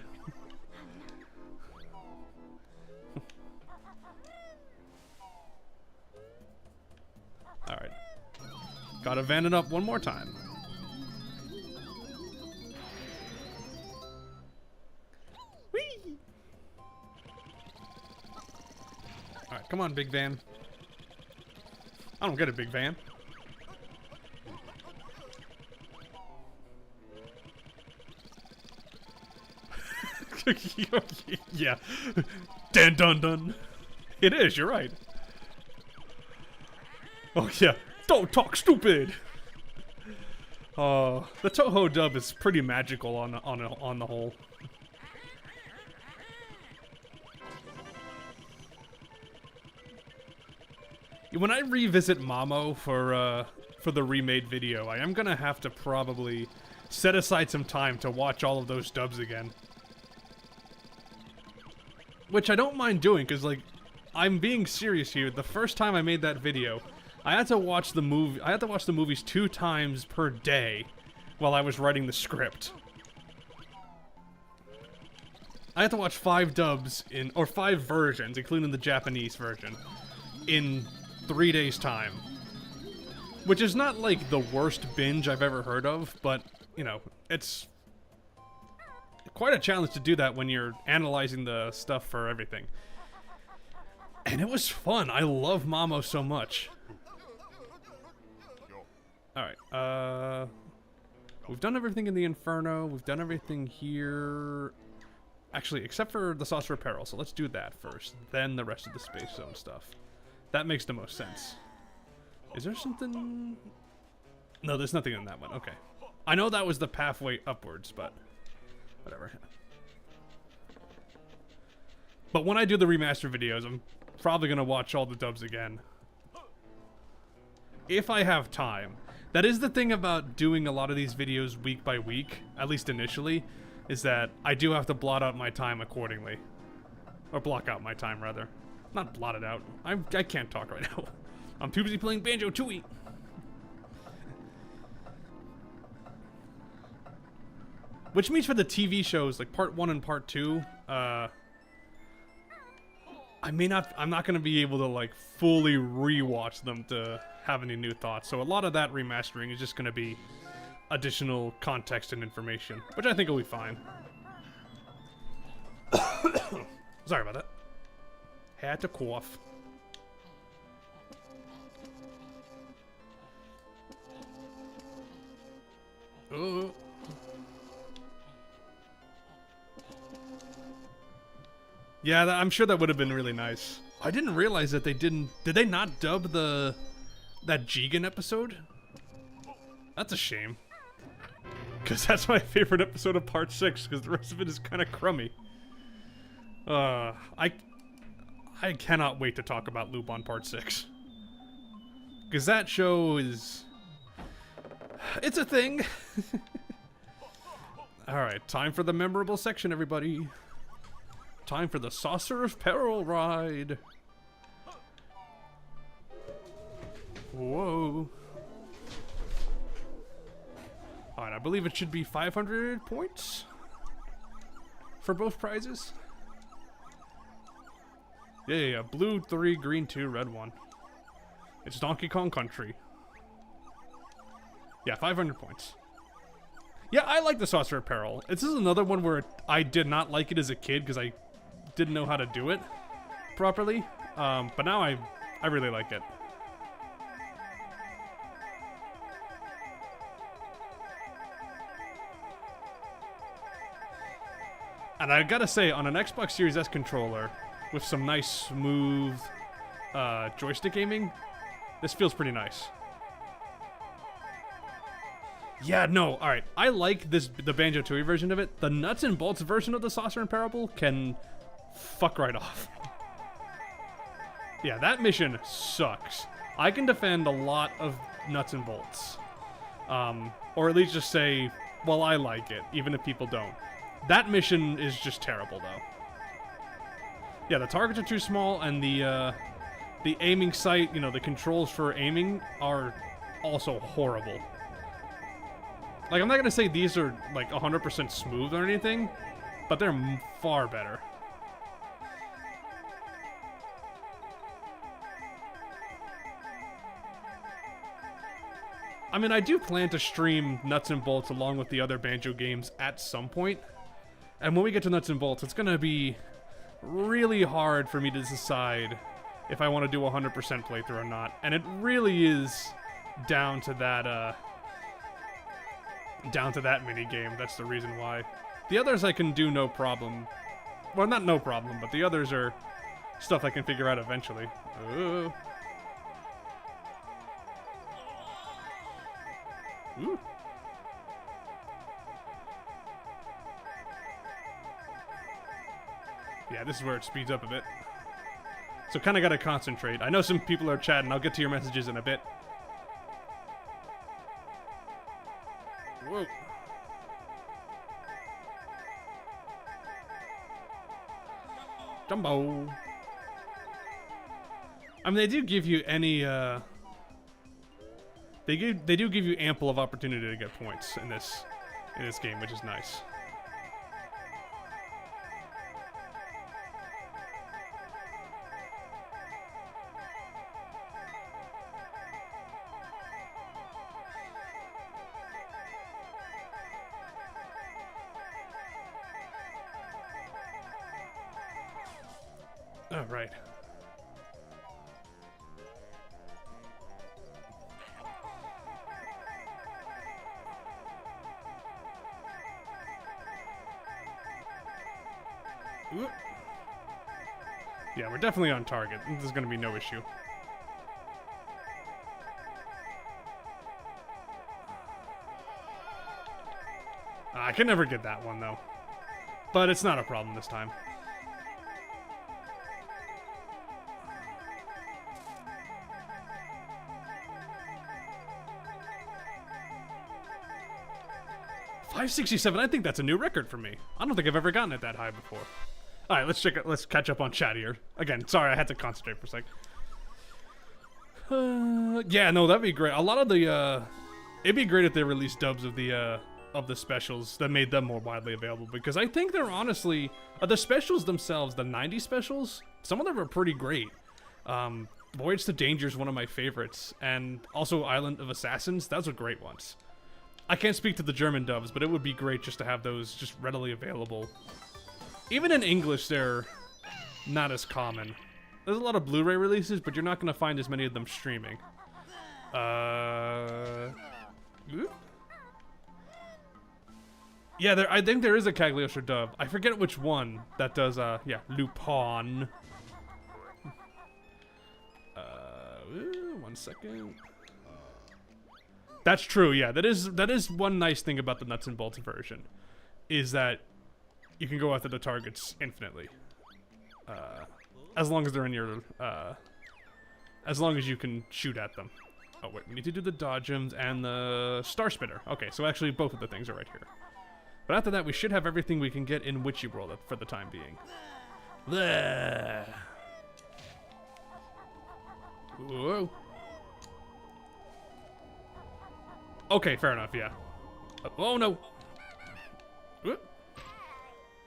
Alright. Gotta van it up one more time. Whee! Alright, come on, big van. I don't get a big van. Yeah. Dan dun dun. It is, you're right. Oh yeah. Don't talk stupid. The Toho dub is pretty magical on the whole. When I revisit Mamo for the remade video, I am gonna have to probably set aside some time to watch all of those dubs again. Which I don't mind doing, because, like, I'm being serious here. The first time I made that video, I had to watch the movies 2 times per day while I was writing the script. I had to watch 5 dubs or 5 versions, including the Japanese version, in 3 days' time. Which is not, like, the worst binge I've ever heard of, but, you know, it's quite a challenge to do that when you're analyzing the stuff for everything. And it was fun. I love Mamo so much. Alright, we've done everything in the Inferno. We've done everything here. Actually, except for the Saucer of Peril. So let's do that first. Then the rest of the Space Zone stuff. That makes the most sense. Is there something? No, there's nothing in that one. Okay. I know that was the pathway upwards, but whatever. But when I do the remaster videos, I'm probably going to watch all the dubs again. If I have time. That is the thing about doing a lot of these videos week by week, at least initially, is that I do have to blot out my time accordingly. Or block out my time, rather. Not blot it out. I can't talk right now. I'm too busy playing Banjo-Tooie. Which means for the TV shows, like Part 1 and Part 2, I'm not going to be able to, like, fully rewatch them to have any new thoughts. So a lot of that remastering is just going to be additional context and information, which I think will be fine. Sorry about that. Had to cough. Yeah, I'm sure that would have been really nice. I didn't realize that they didn't... Did they not dub that Jigen episode? That's a shame. Because that's my favorite episode of Part 6, because the rest of it is kind of crummy. I cannot wait to talk about Lupin Part 6. Because that show is... It's a thing! Alright, time for the memorable section, everybody. Time for the Saucer of Peril ride. Whoa. Alright, I believe it should be 500 points for both prizes. Yeah. Blue 3, green 2, red 1. It's Donkey Kong Country. Yeah, 500 points. Yeah, I like the Saucer of Peril. This is another one where I did not like it as a kid because I didn't know how to do it properly. But now I really like it. And I gotta say, on an Xbox Series S controller with some nice smooth joystick aiming, this feels pretty nice. Yeah, no, alright. I like the Banjo-Tooie version of it. The nuts and bolts version of the Saucer and Parable can fuck right off. Yeah, that mission sucks. I can defend a lot of nuts and bolts. Or at least just say, well, I like it, even if people don't. That mission is just terrible, though. Yeah, the targets are too small, and the aiming sight, you know, the controls for aiming are also horrible. Like, I'm not gonna say these are, like, 100% smooth or anything, but they're far better. I mean, I do plan to stream Nuts and Bolts along with the other Banjo games at some point. And when we get to Nuts and Bolts, it's gonna be really hard for me to decide if I want to do a 100% playthrough or not. And it really is down to that, mini game. That's the reason why. The others I can do no problem. Well, not no problem, but the others are stuff I can figure out eventually. Ooh. Yeah, this is where it speeds up a bit. So kind of got to concentrate. I know some people are chatting. I'll get to your messages in a bit. Whoa. Dumbo. I mean, they do give you any, they do give you ample of opportunity to get points in this game, which is nice. Oh, right. Ooh. Yeah, we're definitely on target. There's gonna be no issue. I can never get that one, though. But it's not a problem this time. .567, I think that's a new record for me. I don't think I've ever gotten it that high before. Alright, let's catch up on chat here. Again, sorry, I had to concentrate for a sec. Yeah, no, that'd be great. A lot of the, it'd be great if they released dubs of the specials that made them more widely available, because I think they're honestly, the specials themselves, the 90s specials, some of them are pretty great. Voyage to Danger is one of my favorites, and also Island of Assassins, those are great ones. I can't speak to the German dubs, but it would be great just to have those just readily available. Even in English, they're not as common. There's a lot of Blu-ray releases, but you're not going to find as many of them streaming. Yeah, I think there is a Cagliostro dub. I forget which one that does, yeah, Lupin. 1 second. That's true, yeah. That is one nice thing about the Nuts and Bolts version, is that you can go after the targets infinitely. As long as they're in your, as long as you can shoot at them. Oh wait, we need to do the dodgems and the Star Spitter. Okay, so actually both of the things are right here. But after that, we should have everything we can get in Witchy World for the time being. Blah. Whoa. Okay, fair enough, yeah. Oh, no. Whoop.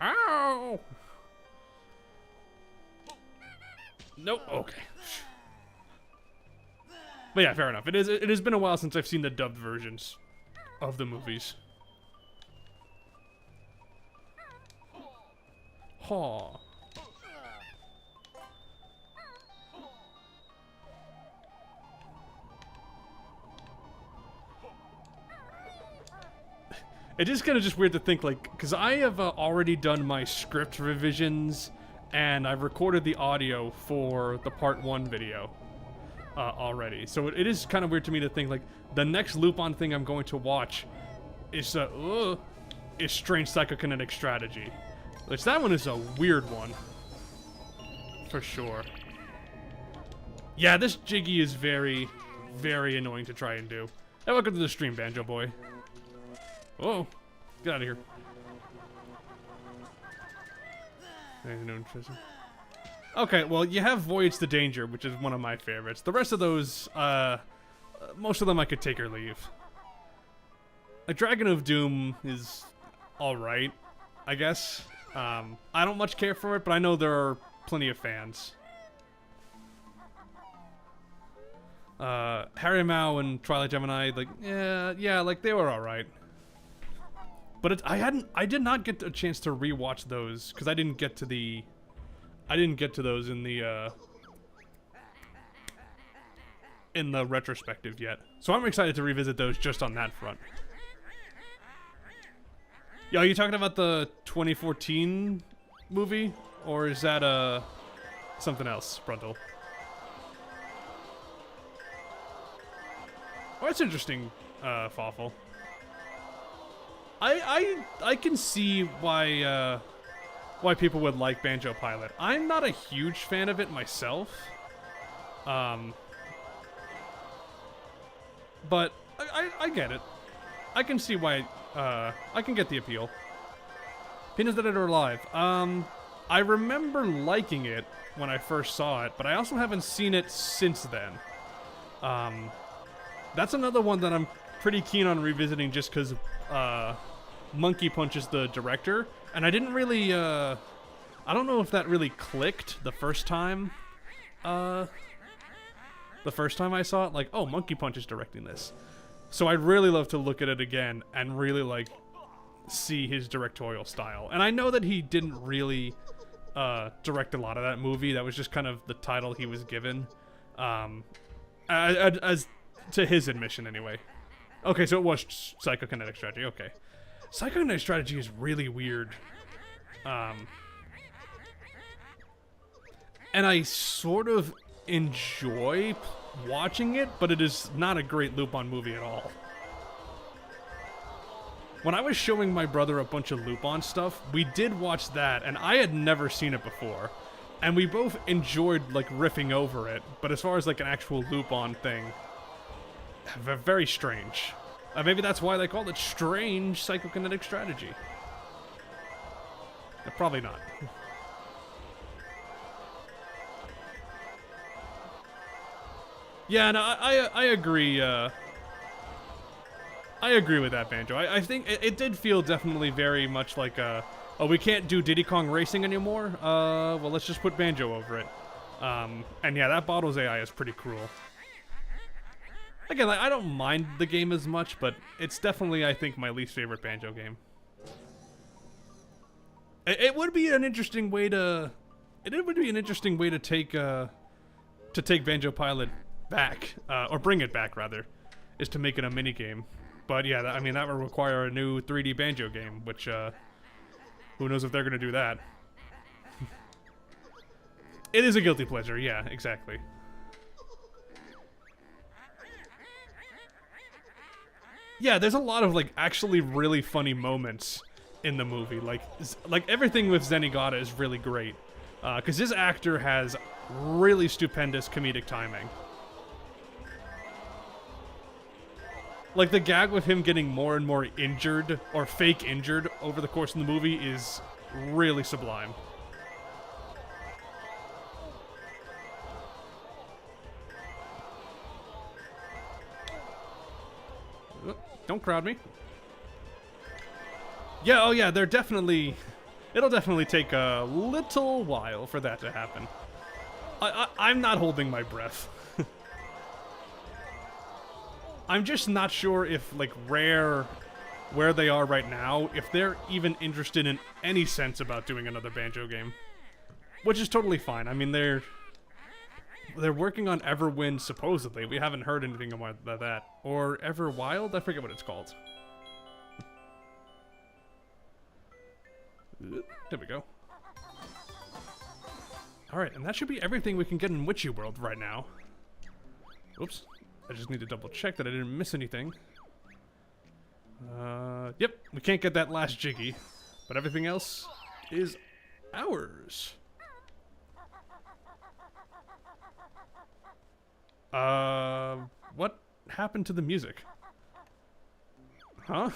Ow! Nope, okay. But yeah, fair enough. It has been a while since I've seen the dubbed versions of the movies. Haw. It is kind of just weird to think, like, because I have already done my script revisions, and I've recorded the audio for the Part 1 video. already. So it is kind of weird to me to think like the next Lupin thing I'm going to watch is Strange Psychokinetic Strategy. Which that one is a weird one. For sure. Yeah, this Jiggy is very, very annoying to try and do. Hey, welcome to the stream, Banjo Boy. Whoa. Get out of here. Okay, well, you have Voyage to Danger, which is one of my favorites. The rest of those, most of them I could take or leave. A Dragon of Doom is alright, I guess. I don't much care for it, but I know there are plenty of fans. Harry Mao and Twilight Gemini, like, yeah, like, they were alright. But I did not get a chance to rewatch those, because I didn't get to those in the retrospective yet. So I'm excited to revisit those just on that front. Yo, are you talking about the 2014 movie? Or is that, something else, Brundle? Oh, that's interesting, Fawful. I can see why people would like Banjo Pilot. I'm not a huge fan of it myself. But I get it. I can see why, I can get the appeal. Peanuts Dead or Alive. I remember liking it when I first saw it, but I also haven't seen it since then. That's another one that I'm pretty keen on revisiting just because, Monkey Punch is the director, and I didn't really, I don't know if that really clicked the first time I saw it, like, oh, Monkey Punch is directing this. So I'd really love to look at it again and really, like, see his directorial style. And I know that he didn't really, direct a lot of that movie. That was just kind of the title he was given, as to his admission, anyway. Okay, so it was Psychokinetic Strategy, okay. Psychokinetic Strategy is really weird. And I sort of enjoy watching it, but it is not a great Lupin movie at all. When I was showing my brother a bunch of Lupin stuff, we did watch that, and I had never seen it before. And we both enjoyed, like, riffing over it, but as far as, like, an actual Lupin thing, very strange. Maybe that's why they called it Strange Psychokinetic Strategy. Probably not. Yeah, no, I agree, I agree with that, Banjo. I think it did feel definitely very much like, oh, we can't do Diddy Kong Racing anymore? Well, let's just put Banjo over it. And yeah, that Bottles AI is pretty cruel. Again, like, I don't mind the game as much, but it's definitely, I think, my least favorite Banjo game. It would be an interesting way to... It would be an interesting way to take Banjo Pilot back, or bring it back, rather, is to make it a minigame. But yeah, I mean, that would require a new 3D Banjo game, which, who knows if they're gonna do that. It is a guilty pleasure, yeah, exactly. Yeah, there's a lot of, like, actually really funny moments in the movie. Like everything with Zenigata is really great. Because this actor has really stupendous comedic timing. Like, the gag with him getting more and more injured, or fake injured, over the course of the movie is really sublime. Don't crowd me. Yeah, oh yeah, they're definitely... It'll definitely take a little while for that to happen. I'm not holding my breath. I'm just not sure if, like, Rare, where they are right now, if they're even interested in any sense about doing another Banjo game. Which is totally fine. I mean, they're working on Everwind, supposedly. We haven't heard anything about that. Or Everwild? I forget what it's called. There we go. Alright, and that should be everything we can get in Witchy World right now. Oops. I just need to double check that I didn't miss anything. Yep, we can't get that last Jiggy, but everything else is ours. What happened to the music? Huh?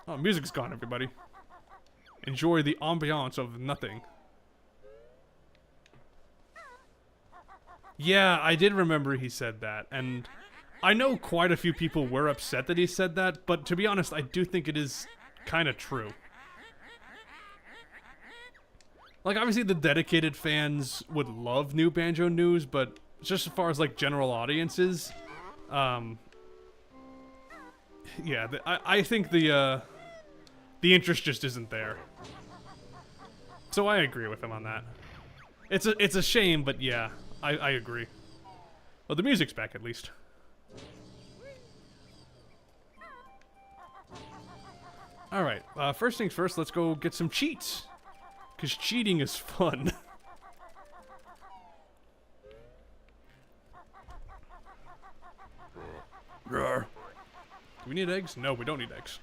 Oh, music's gone, everybody. Enjoy the ambiance of nothing. Yeah, I did remember he said that, and I know quite a few people were upset that he said that, but to be honest, I do think it is kind of true. Like, obviously the dedicated fans would love new Banjo news, but just as far as, like, general audiences, yeah, I think the interest just isn't there. So I agree with him on that. It's a shame, but yeah, I agree. Well, the music's back at least. Alright, first things first, let's go get some cheats. Because cheating is fun. Do we need eggs? No, we don't need eggs.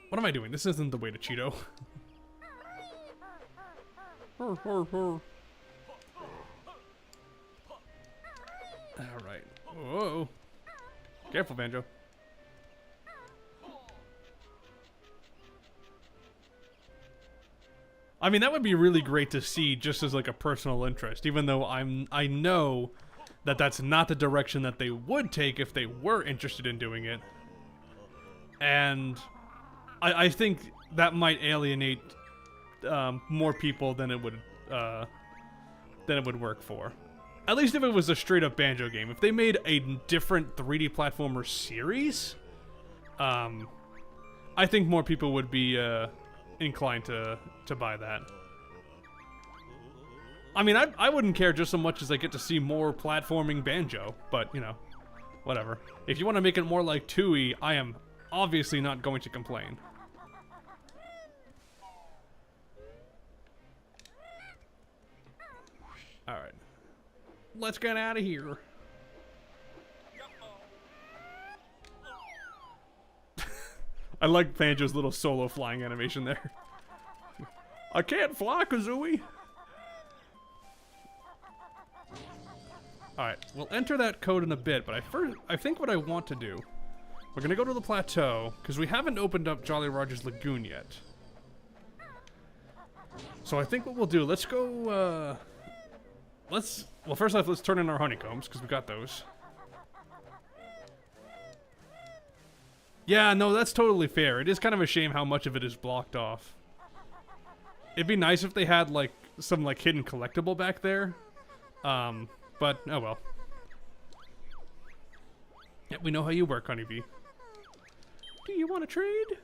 What am I doing? This isn't the way to Cheeto. Alright. Whoa. Careful, Banjo. I mean, that would be really great to see just as like a personal interest, even though I know that that's not the direction that they would take if they were interested in doing it. And I think that might alienate more people than it would work for. At least if it was a straight up Banjo game. If they made a different 3D platformer series, I think more people would be inclined to buy that. I mean, I wouldn't care just so much as I get to see more platforming Banjo, but, you know, whatever. If you want to make it more like Tooie, I am obviously not going to complain. Alright. Let's get out of here. I like Banjo's little solo flying animation there. I can't fly, Kazooie! Alright, we'll enter that code in a bit, but I think what I want to do, we're gonna go to the plateau, because we haven't opened up Jolly Roger's Lagoon yet. So I think what we'll do, let's go, well, first off, let's turn in our honeycombs, because we got those. Yeah, no, that's totally fair. It is kind of a shame how much of it is blocked off. It'd be nice if they had, like, some, like, hidden collectible back there. But, oh well. Yep, we know how you work, honeybee. Do you want to trade?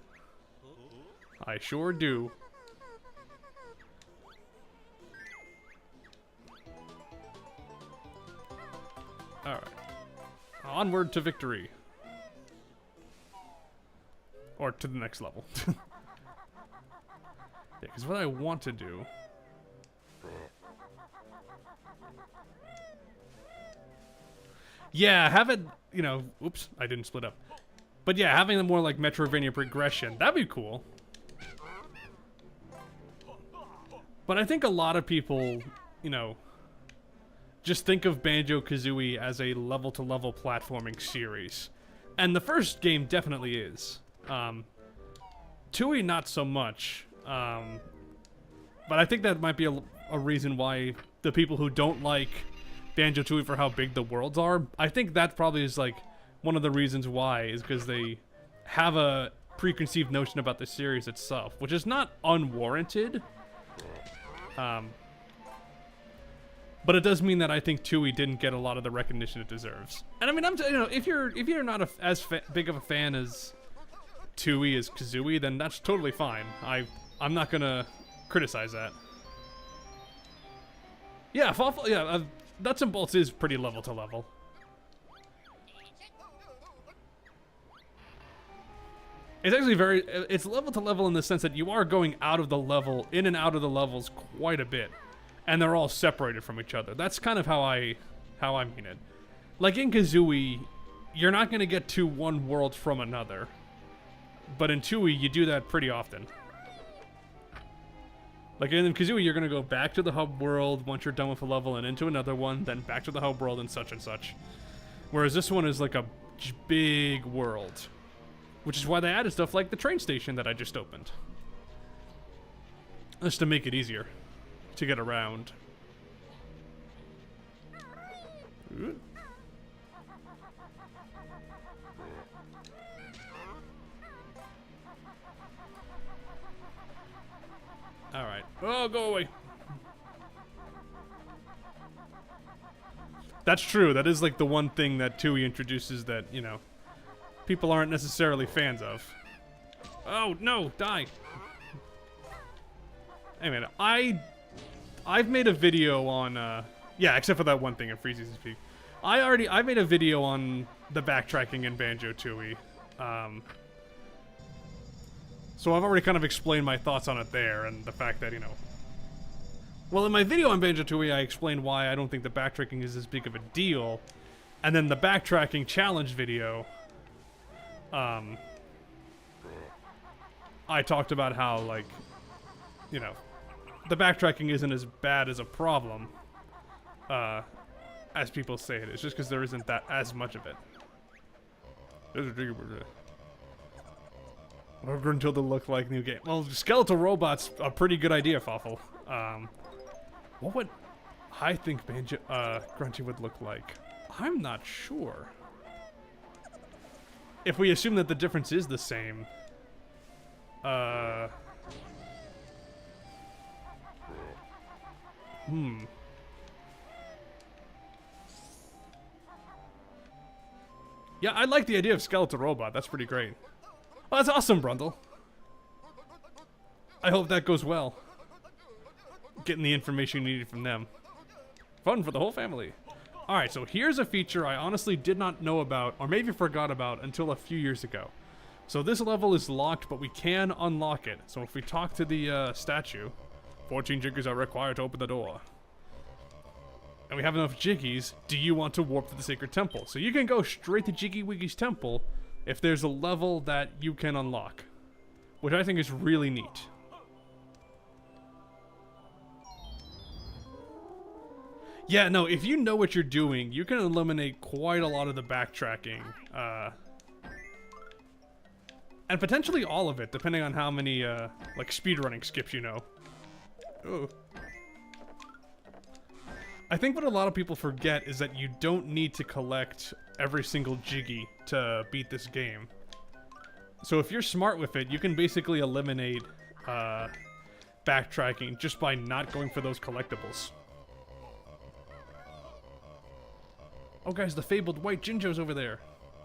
I sure do. Alright. Onward to victory. Or to the next level. Yeah, because what I want to do... Yeah, have it, you know... Oops, I didn't split up. But yeah, having a more like Metroidvania progression, that'd be cool. But I think a lot of people, you know... just think of Banjo-Kazooie as a level-to-level platforming series. And the first game definitely is. Tooie, not so much. But I think that might be a reason why the people who don't like Banjo-Tooie for how big the worlds are, I think that probably is like one of the reasons why, is because they have a preconceived notion about the series itself, which is not unwarranted. But it does mean that I think Tooie didn't get a lot of the recognition it deserves. And I mean, you know, if you're not as big of a fan as Tooie as Kazooie, then that's totally fine. I'm not gonna criticize that. Yeah, Nuts and Bolts is pretty level to level. It's actually it's level to level in the sense that you are going out of the level, in and out of the levels quite a bit. And they're all separated from each other. That's kind of how I mean it. Like in Kazooie, you're not going to get to one world from another. But in Tooie, you do that pretty often. Like in Kazooie, you're going to go back to the hub world once you're done with a level and into another one, then back to the hub world and such and such. Whereas this one is like a big world. Which is why they added stuff like the train station that I just opened. Just to make it easier to get around. Ooh. Alright. Oh, go away. That's true. That is like the one thing that Tooie introduces that, you know, people aren't necessarily fans of. Oh, no, die. Hey, man, I've made a video on, yeah, except for that one thing, it freezes his peak. I made a video on the backtracking in Banjo-Tooie. So I've already kind of explained my thoughts on it there, and the fact that, you know... Well, in my video on Banjo-Tooie, I explained why I don't think the backtracking is as big of a deal. And then the backtracking challenge video... I talked about how, like, you know, the backtracking isn't as bad as a problem, as people say it is, just because there isn't that as much of it. Until they look like new game. Well, skeletal robots, a pretty good idea, Fawful. What would I think Grunty would look like? I'm not sure. If we assume that the difference is the same, yeah, I like the idea of skeletal robot. That's pretty great. Oh, that's awesome, Brundle. I hope that goes well. Getting the information you needed from them. Fun for the whole family. Alright, so here's a feature I honestly did not know about, or maybe forgot about, until a few years ago. So this level is locked, but we can unlock it. So if we talk to the statue, 14 jiggies are required to open the door. And we have enough jiggies, do you want to warp to the sacred temple? So you can go straight to Jiggy Wiggy's temple if there's a level that you can unlock. Which I think is really neat. Yeah, no, if you know what you're doing, you can eliminate quite a lot of the backtracking. And potentially all of it, depending on how many, like, speedrunning skips you know. Ooh. I think what a lot of people forget is that you don't need to collect every single Jiggy to beat this game. So if you're smart with it, you can basically eliminate, backtracking just by not going for those collectibles. Oh guys, the fabled white Jinjo's over there.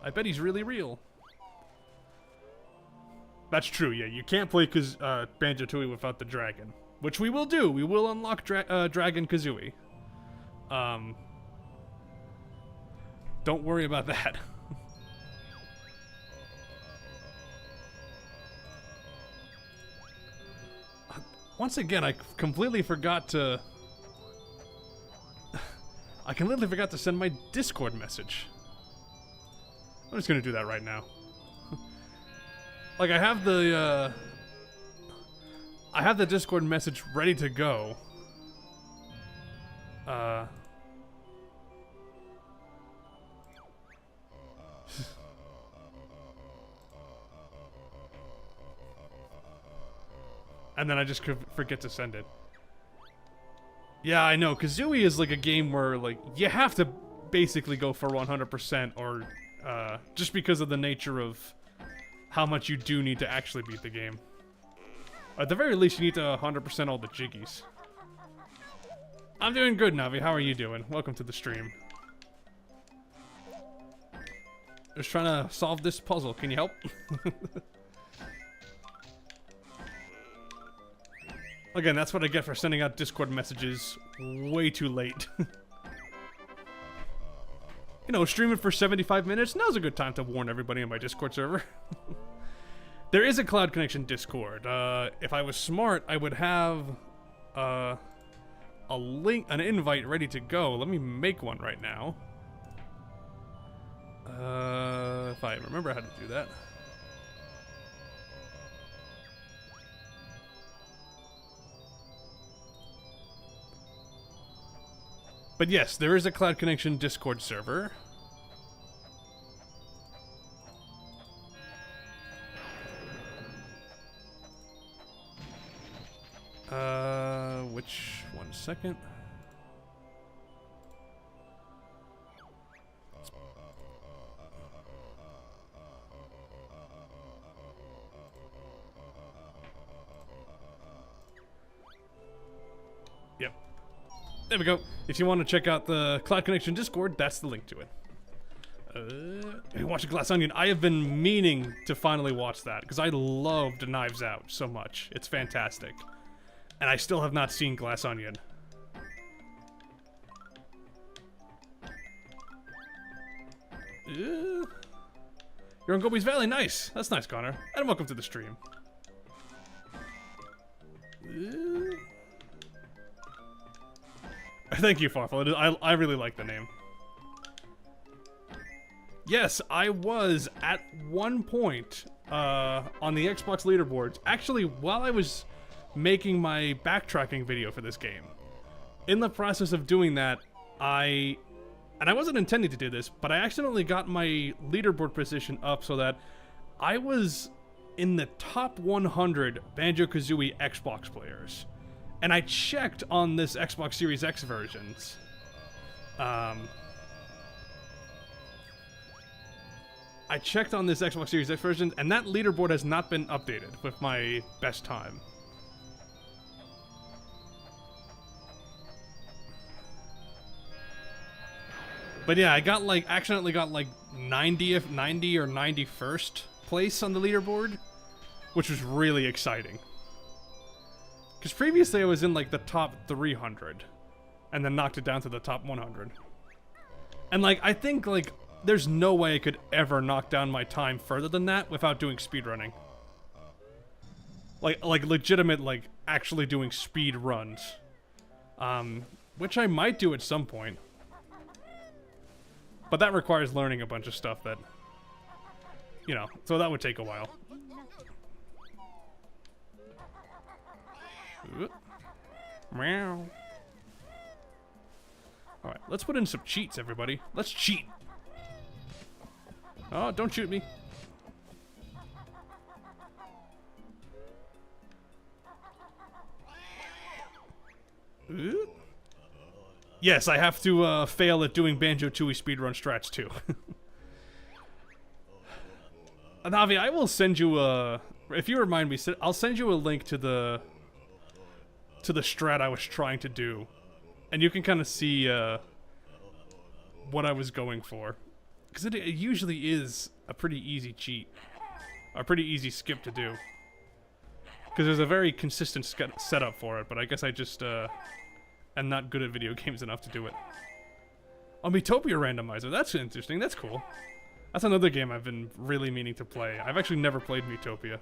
I bet he's really real. That's true, yeah. You can't play Banjo-Tooie without the dragon. Which we will do. We will unlock Dragon Kazooie. Don't worry about that. Once again, I completely forgot to... I completely forgot to send my Discord message. I'm just gonna do that right now. Like, I have the Discord message ready to go. And then I just forget to send it. Yeah, I know. Kazooie is like a game where, like, you have to basically go for 100% or, just because of the nature of how much you do need to actually beat the game. At the very least, you need to 100% all the jiggies. I'm doing good, Navi. How are you doing? Welcome to the stream. Just trying to solve this puzzle. Can you help? Again, that's what I get for sending out Discord messages way too late. You know, streaming for 75 minutes, now's a good time to warn everybody on my Discord server. There is a CloudConnection Discord. If I was smart, I would have a link, an invite ready to go. Let me make one right now. If I remember how to do that. But yes, there is a CloudConnection Discord server. Which one second? Yep. There we go. If you want to check out the CloudConnection Discord, that's the link to it. Watch Glass Onion. I have been meaning to finally watch that because I loved Knives Out so much. It's fantastic. And I still have not seen Glass Onion. You're on Gobi's Valley. Nice. That's nice, Connor. And welcome to the stream. Thank you, Farfel. I really like the name. Yes, I was at one point on the Xbox leaderboards. Actually, while I was making my backtracking video for this game, in the process of doing that, I wasn't intending to do this, but I accidentally got my leaderboard position up so that I was in the top 100 Banjo-Kazooie Xbox players. And I checked on this Xbox Series X versions. I checked on this Xbox Series X version, and that leaderboard has not been updated with my best time. But yeah, I got like, accidentally got like 90 or 91st place on the leaderboard, which was really exciting. Because previously I was in like the top 300, and then knocked it down to the top 100. And like, I think like, there's no way I could ever knock down my time further than that without doing speedrunning. Like legitimate, like, actually doing speed runs. Which I might do at some point. But that requires learning a bunch of stuff that, you know, so that would take a while. Meow. Alright, let's put in some cheats, everybody. Let's cheat. Oh, don't shoot me. Yes, I have to fail at doing Banjo-Tooie speedrun strats too. Navi, I will send you a... If you remind me, I'll send you a link to the strat I was trying to do. And you can kind of see what I was going for. Because it usually is a pretty easy cheat. A pretty easy skip to do. Because there's a very consistent setup for it, but I guess I just am not good at video games enough to do it. Oh, Miitopia randomizer. That's interesting. That's cool. That's another game I've been really meaning to play. I've actually never played Miitopia.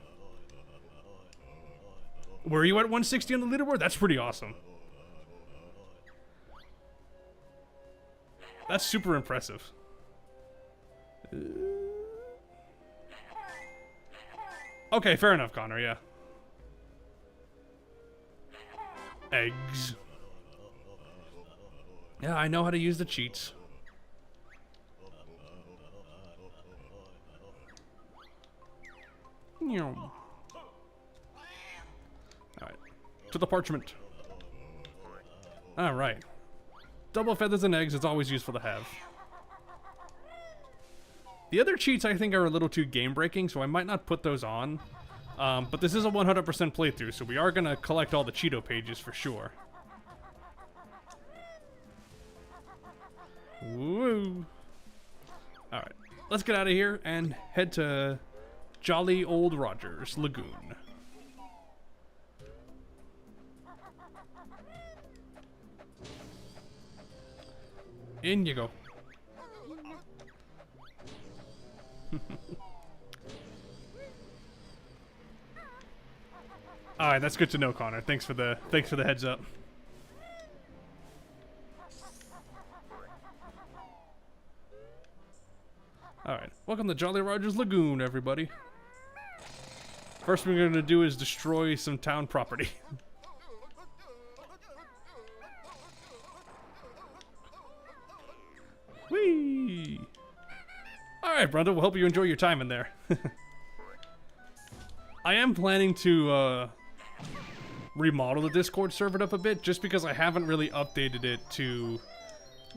Were you at 160 on the leaderboard? That's pretty awesome. That's super impressive. Okay, fair enough, Connor, yeah. Eggs. Yeah, I know how to use the cheats. Alright. To the parchment. Alright. Double feathers and eggs is always useful to have. The other cheats I think are a little too game-breaking, so I might not put those on. But this is a 100% playthrough, so we are going to collect all the Cheeto pages for sure. Woo! Alright, let's get out of here and head to Jolly Old Rogers Lagoon. In you go. All right, that's good to know, Connor. Thanks for the heads up. All right, welcome to Jolly Roger's Lagoon, everybody. First thing we're gonna do is destroy some town property. Whee! All right, Brenda. We'll hope you enjoy your time in there. I am planning to remodel the Discord server up a bit, just because I haven't really updated it to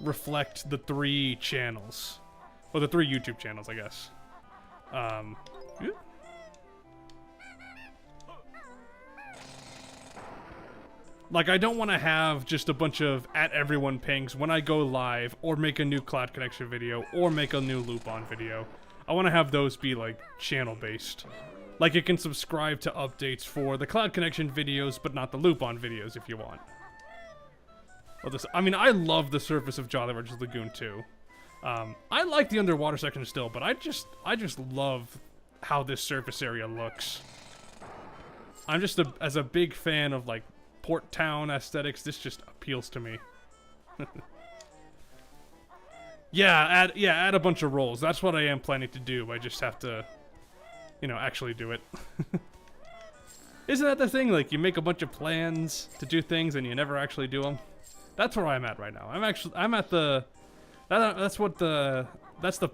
reflect the 3 channels. Well, the 3 YouTube channels, I guess. Yeah. Like, I don't want to have just a bunch of @everyone pings when I go live, or make a new CloudConnection video, or make a new Lupin video. I want to have those be, like, channel-based. Like, you can subscribe to updates for the CloudConnection videos, but not the Lupin videos if you want. Well, I mean, I love the surface of Jolly Roger's Lagoon, too. I like the underwater section still, but I just love how this surface area looks. I'm just as a big fan of, like, port town aesthetics, this just appeals to me. Yeah, add a bunch of rolls. That's what I am planning to do. I just have to, you know, actually do it. Isn't that the thing? Like, you make a bunch of plans to do things and you never actually do them. That's where I'm at right now. I'm at the, that's the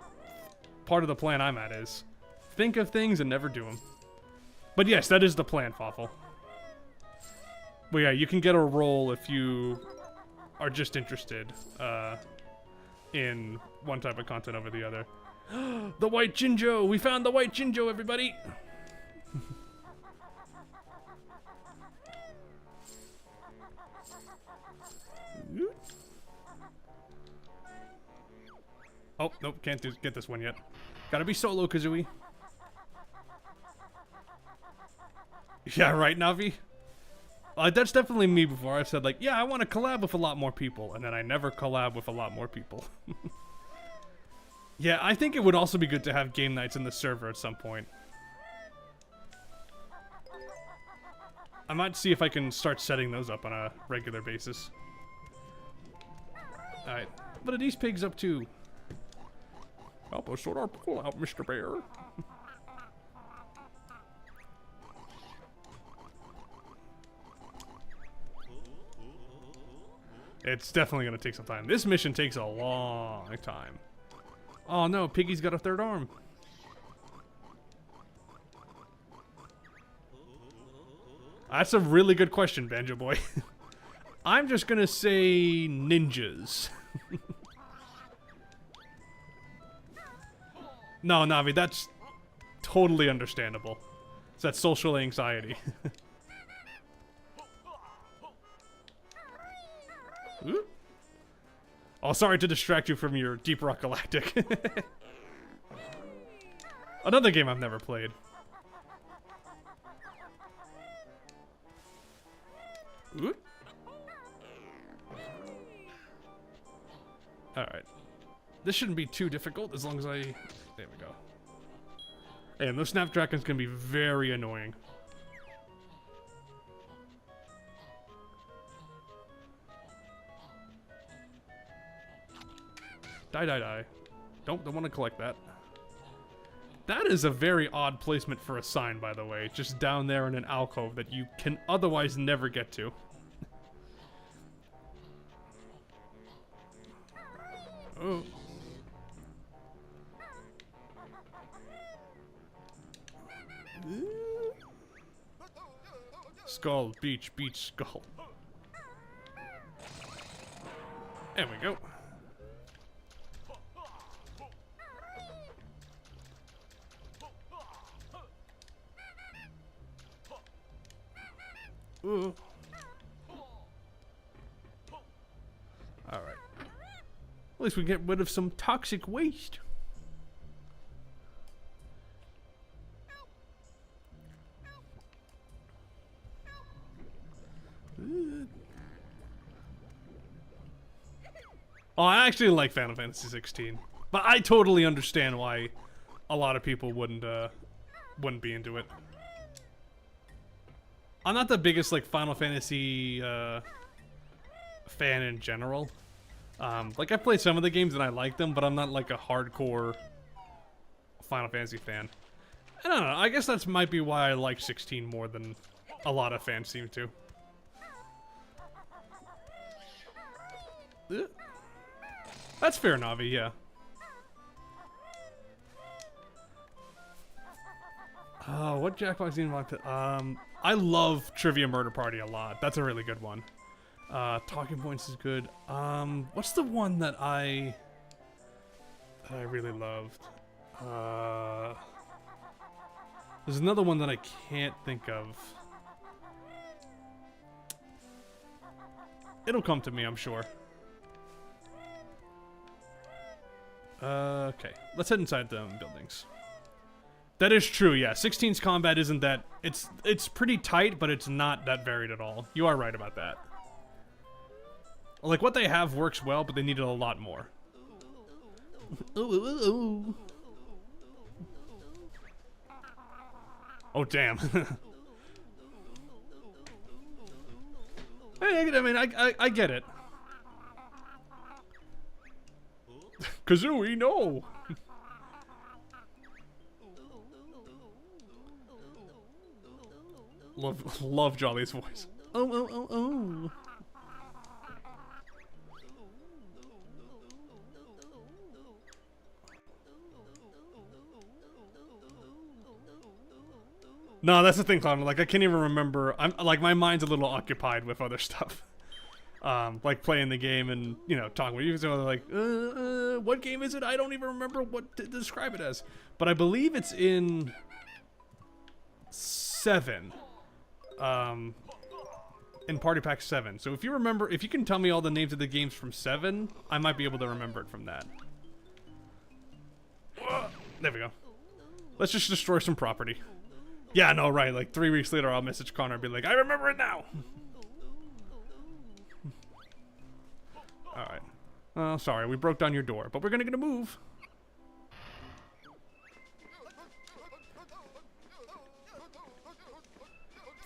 part of the plan I'm at, is think of things and never do them. But yes, that is the plan, Fawful. Well, yeah, you can get a roll if you are just interested in one type of content over the other. The white Jinjo! We found the white Jinjo, everybody! Oh, nope, can't get this one yet. Gotta be solo, Kazooie. Yeah, right, Navi? That's definitely me before. I've said, like, yeah, I want to collab with a lot more people, and then I never collab with a lot more people. Yeah, I think it would also be good to have game nights in the server at some point. I might see if I can start setting those up on a regular basis. Alright, what are these pigs up to? Help us sort our pool out, Mr. Bear. It's definitely going to take some time. This mission takes a long time. Oh no, Piggy's got a third arm. That's a really good question, Banjo Boy. I'm just going to say ninjas. No, Navi, that's totally understandable. It's that social anxiety. Ooh. Oh, sorry to distract you from your Deep Rock Galactic. Another game I've never played. Ooh. Alright. This shouldn't be too difficult as long as I... There we go. And those snapdragons can be very annoying. Die. Don't want to collect that. That is a very odd placement for a sign, by the way. Just down there in an alcove that you can otherwise never get to. Oh. Skull, beach, skull. There we go. Ooh. Alright. At least we get rid of some toxic waste. Oh, I actually like Final Fantasy 16, but I totally understand why a lot of people wouldn't be into it. I'm not the biggest like Final Fantasy fan in general. Like I've played some of the games and I like them, but I'm not like a hardcore Final Fantasy fan. I don't know. I guess that might be why I like 16 more than a lot of fans seem to. That's fair, Navi. Yeah. What Jackbox do you want to? I love Trivia Murder Party a lot. That's a really good one. Talking Points is good. What's the one that I really loved? There's another one that I can't think of. It'll come to me, I'm sure. Okay, let's head inside the buildings. That is true, yeah. 16's combat isn't that... It's pretty tight, but it's not that varied at all. You are right about that. Like, what they have works well, but they needed a lot more. Ooh. Oh, damn. Hey, I mean, I get it. Kazooie, no! Love Jolly's voice. Oh. No, that's the thing, Clown. Like, I can't even remember. I'm like, my mind's a little occupied with other stuff. Like playing the game and, you know, talking with you. So like, what game is it? I don't even remember what to describe it as. But I believe it's in 7. In Party Pack 7. So if you remember, if you can tell me all the names of the games from 7, I might be able to remember it from that. There we go. Let's just destroy some property. Yeah, no, right. Like 3 weeks later, I'll message Connor and be like, I remember it now. All right. Oh, sorry, we broke down your door, but we're gonna get a move.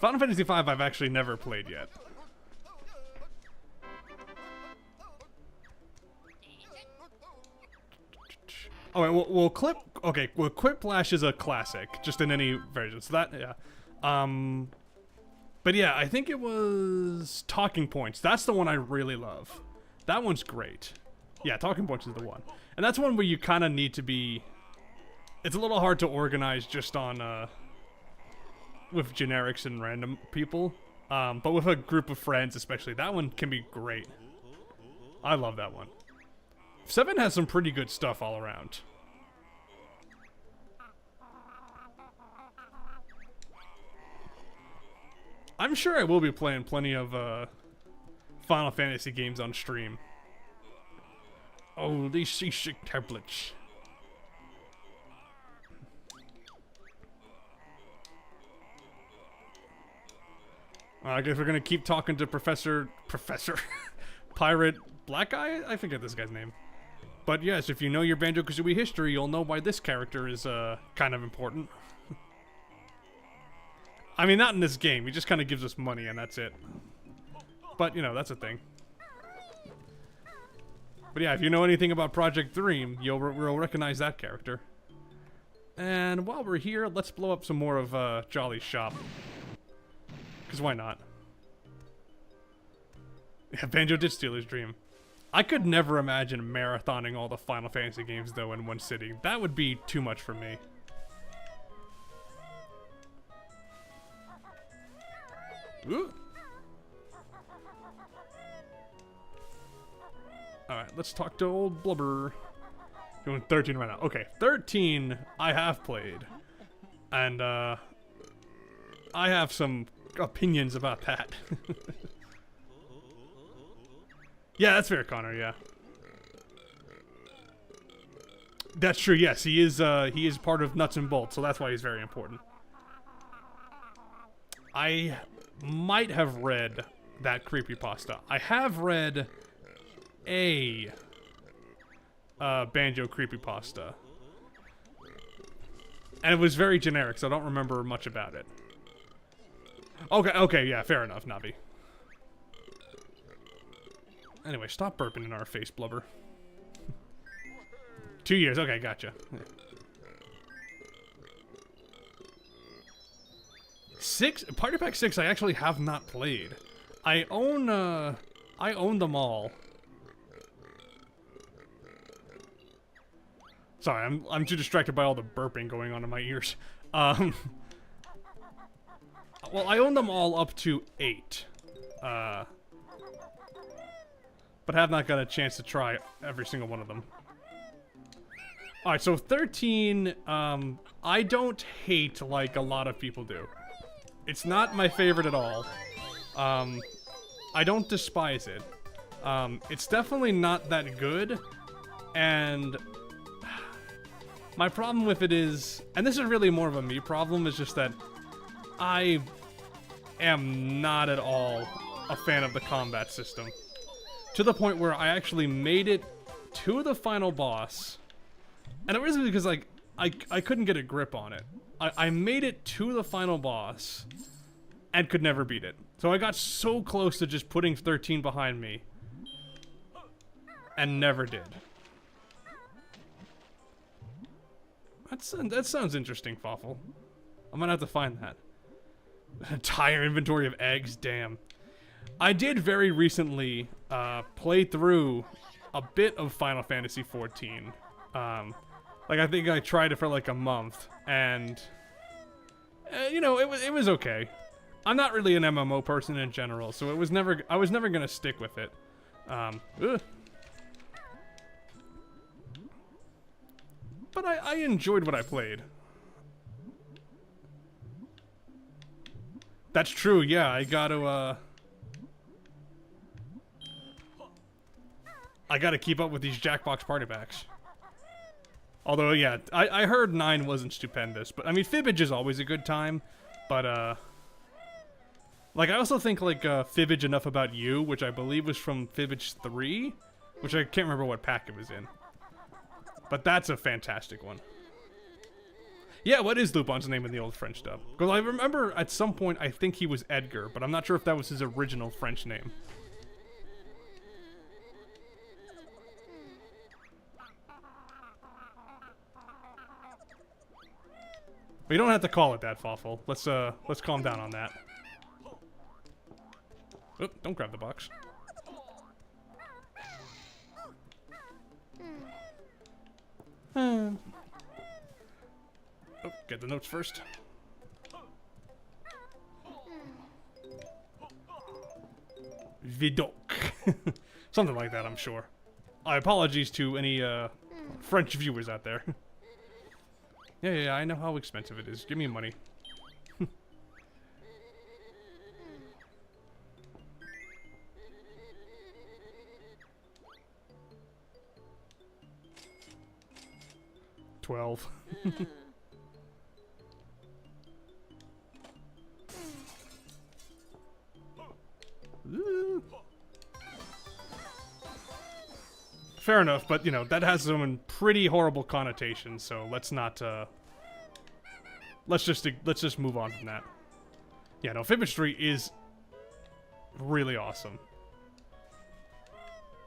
Final Fantasy V I've actually never played yet. Oh, wait, well, Quiplash is a classic, just in any version. So that, yeah. But yeah, I think it was Talking Points. That's the one I really love. That one's great. Yeah, Talking Points is the one. And that's one where you kind of need to be... It's a little hard to organize just on, with generics and random people. But with a group of friends especially, that one can be great. I love that one. 7 has some pretty good stuff all around. I'm sure I will be playing plenty of Final Fantasy games on stream. Oh, these seasick tablets. I guess we're gonna keep talking to Professor Pirate Black Eye? I forget this guy's name. But yes, if you know your Banjo-Kazooie history, you'll know why this character is kind of important. I mean, not in this game. He just kind of gives us money and that's it. But, you know, that's a thing. But yeah, if you know anything about Project Dream, you'll recognize that character. And while we're here, let's blow up some more of Jolly's shop. Because why not? Yeah, Banjo did steal his dream. I could never imagine marathoning all the Final Fantasy games, though, in one sitting. That would be too much for me. Ooh. Alright, let's talk to old Blubber. Doing 13 right now. Okay, 13 I have played. And, I have some opinions about that. Yeah, that's fair, Connor, yeah. That's true, yes. He is part of Nuts and Bolts, so that's why he's very important. I might have read that creepypasta. I have read a Banjo creepypasta. And it was very generic, so I don't remember much about it. Okay, yeah, fair enough, Navi. Anyway, stop burping in our face, Blubber. 2 years, okay, gotcha. 6, Party Pack 6 I actually have not played. I own them all. Sorry, I'm too distracted by all the burping going on in my ears. Well, I own them all up to 8. But have not got a chance to try every single one of them. Alright, so 13, I don't hate like a lot of people do. It's not my favorite at all. I don't despise it. It's definitely not that good, and my problem with it is, and this is really more of a me problem, is just that I am not at all a fan of the combat system. To the point where I actually made it to the final boss, and it was because like I couldn't get a grip on it. I made it to the final boss and could never beat it. So I got so close to just putting 13 behind me and never did. That sounds interesting, Fawful. I'm gonna have to find that. Entire inventory of eggs, damn. I did very recently play through a bit of Final Fantasy XIV. Like I think I tried it for like a month, and you know, it was okay. I'm not really an MMO person in general, so I was never gonna stick with it. But I enjoyed what I played. That's true, yeah, I gotta keep up with these Jackbox party packs. Although, yeah, I heard 9 wasn't stupendous, but I mean, Fibbage is always a good time, but like, I also think, like, Fibbage Enough About You, which I believe was from Fibbage 3, which I can't remember what pack it was in. But that's a fantastic one. Yeah, what is Lupin's name in the old French dub? Because I remember at some point I think he was Edgar, but I'm not sure if that was his original French name. But you don't have to call it that, Fawful. Let's calm down on that. Oop, don't grab the box. Oh, get the notes first. Vidocq. Something like that, I'm sure. Apologies to any French viewers out there. Yeah, I know how expensive it is. Give me money. $12. Fair enough, but you know, that has some pretty horrible connotations, so let's not let's just move on from that. Yeah, no, Fibbage 3 is really awesome.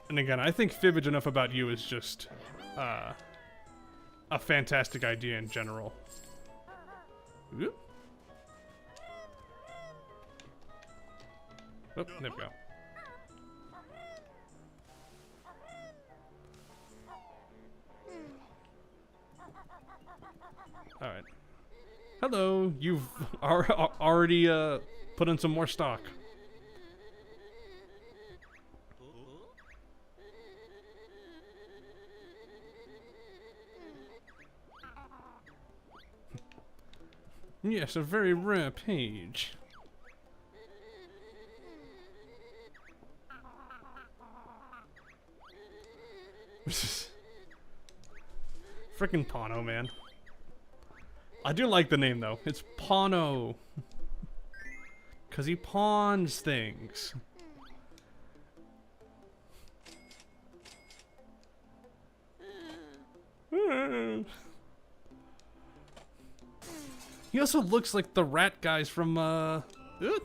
And again, I think Fibbage Enough About You is just a fantastic idea in general. Oop. Oh, there we go. Alright. Hello, you've already put in some more stock. Yes, a very rare page. Frickin' Pawno, man. I do like the name, though. It's Pawno. 'Cause he pawns things. He also looks like the rat guys from Ooh.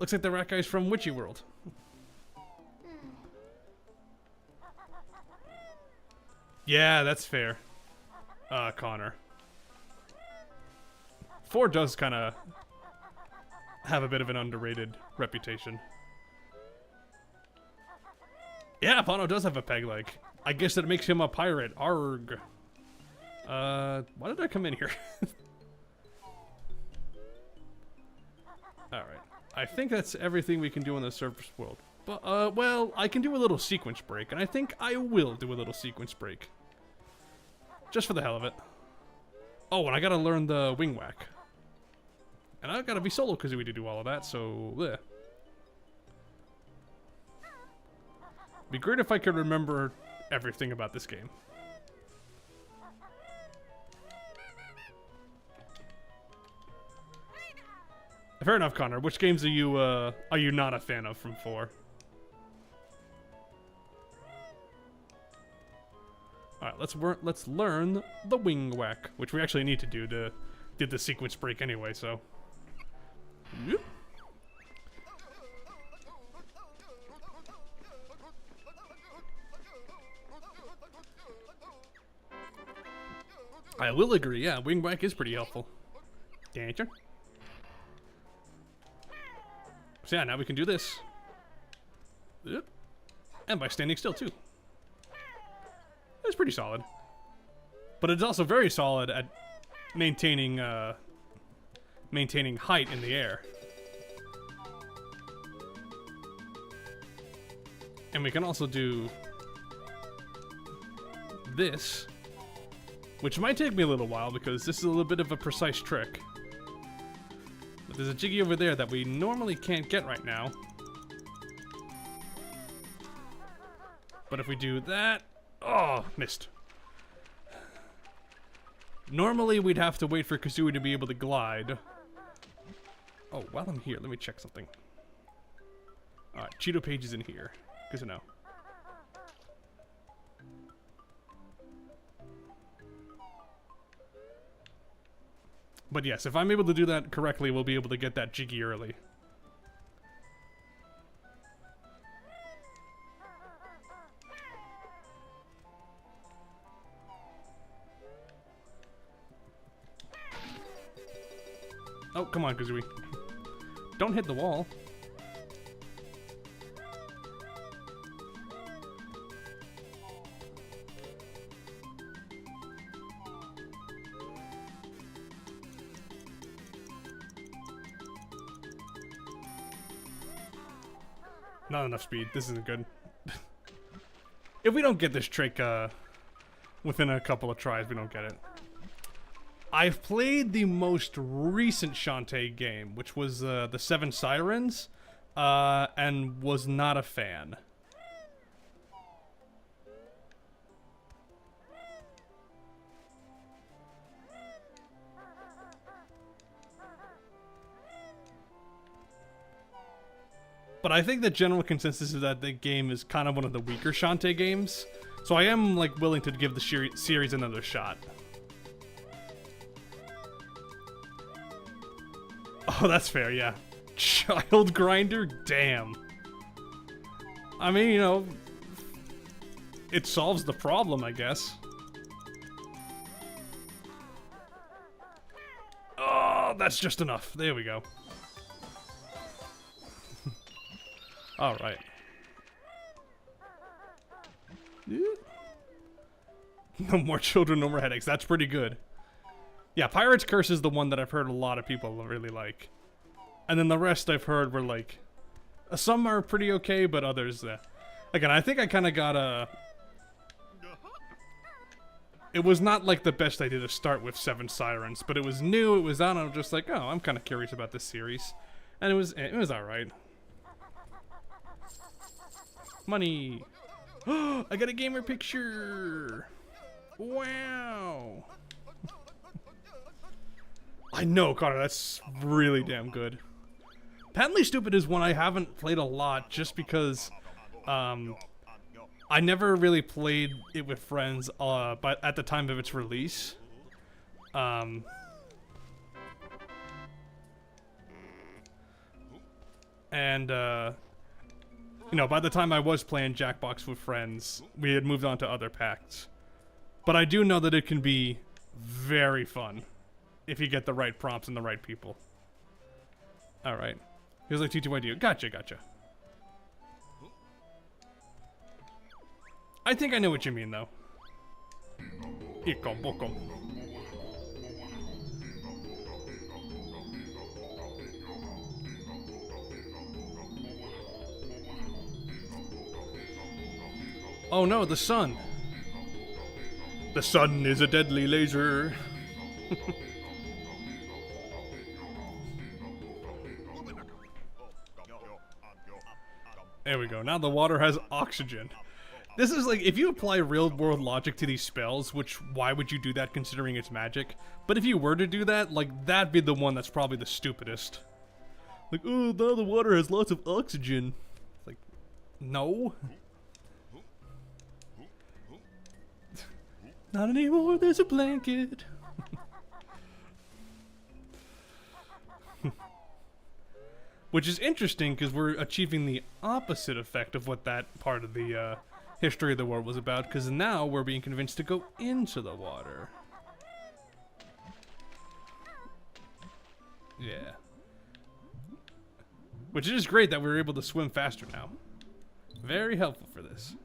Looks like the rat guy's from Witchy World. Yeah, that's fair. Connor. 4 does kind of have a bit of an underrated reputation. Yeah, Bono does have a peg leg. I guess that makes him a pirate. Arg. Why did I come in here? Alright. I think that's everything we can do in the surface world. But, well, I can do a little sequence break, and I think I will do a little sequence break. Just for the hell of it. Oh, and I gotta learn the wing whack. And I gotta be solo Kazooie to do all of that, so, bleh. Be great if I could remember everything about this game. Fair enough, Connor. Which games are you not a fan of from 4? Alright, let's learn the wing whack, which we actually need to do the sequence break anyway, so. Yep. I will agree, yeah, wing whack is pretty helpful. Danger. So yeah, now we can do this. Yep. And by standing still too. It's pretty solid. But it's also very solid at maintaining height in the air. And we can also do this, which might take me a little while because this is a little bit of a precise trick. But there's a jiggy over there that we normally can't get right now. But if we do that... Oh, missed. Normally we'd have to wait for Kazooie to be able to glide. Oh, while I'm here, let me check something. Alright, Cheeto Page is in here. Good to know. But yes, if I'm able to do that correctly, we'll be able to get that jiggy early. Oh, come on, Kazooie. Don't hit the wall. Not enough speed. This isn't good. If we don't get this trick within a couple of tries, we don't get it. I've played the most recent Shantae game, which was the 7 Sirens, and was not a fan. But I think the general consensus is that the game is kind of one of the weaker Shantae games, so I am like willing to give the series another shot. Oh, that's fair, yeah. Child grinder? Damn. I mean, you know, it solves the problem, I guess. Oh, that's just enough. There we go. Alright. No more children, no more headaches. That's pretty good. Yeah, Pirate's Curse is the one that I've heard a lot of people really like. And then the rest I've heard were like... Some are pretty okay, but others... Again, I think I kind of got a... It was not like the best idea to start with 7 Sirens, but it was new, it was on, and I was just like, oh, I'm kind of curious about this series. And it was alright. Money! I got a gamer picture! Wow! I know, Connor, that's really damn good. Patently Stupid is one I haven't played a lot just because I never really played it with friends but at the time of its release. And, you know, by the time I was playing Jackbox with friends, we had moved on to other packs. But I do know that it can be very fun if you get the right prompts and the right people. Alright. Here's like T2ID. Gotcha, gotcha. I think I know what you mean, though. Ikom bokom. Oh no, the sun. The sun is a deadly laser. There we go. Now the water has oxygen. This is like, if you apply real world logic to these spells, which, why would you do that considering it's magic? But if you were to do that, like, that'd be the one that's probably the stupidest. Like, oh, now the water has lots of oxygen. Like, no. Not anymore, there's a blanket. Which is interesting, because we're achieving the opposite effect of what that part of the, history of the world was about, because now we're being convinced to go into the water. Yeah. Which is great that we're able to swim faster now. Very helpful for this.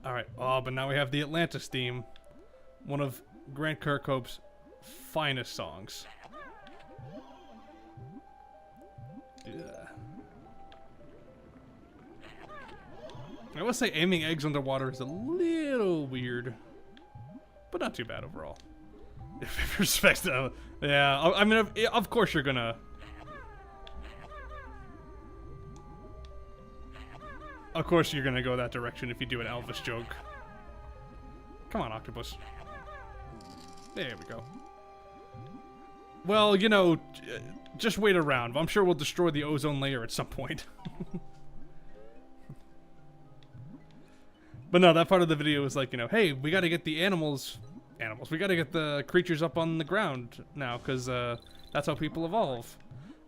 Alright, oh, but now we have the Atlantis theme. One of Grant Kirkhope's finest songs. Yeah. I will say aiming eggs underwater is a little weird, but not too bad overall. If respect to, yeah, I mean, of course you're gonna. Of course you're gonna go that direction if you do an Elvis joke. Come on, octopus. There we go. Well, you know, just wait around. I'm sure we'll destroy the ozone layer at some point. But no, that part of the video was like, you know, hey, we gotta get the animals, we gotta get the creatures up on the ground now, because that's how people evolve.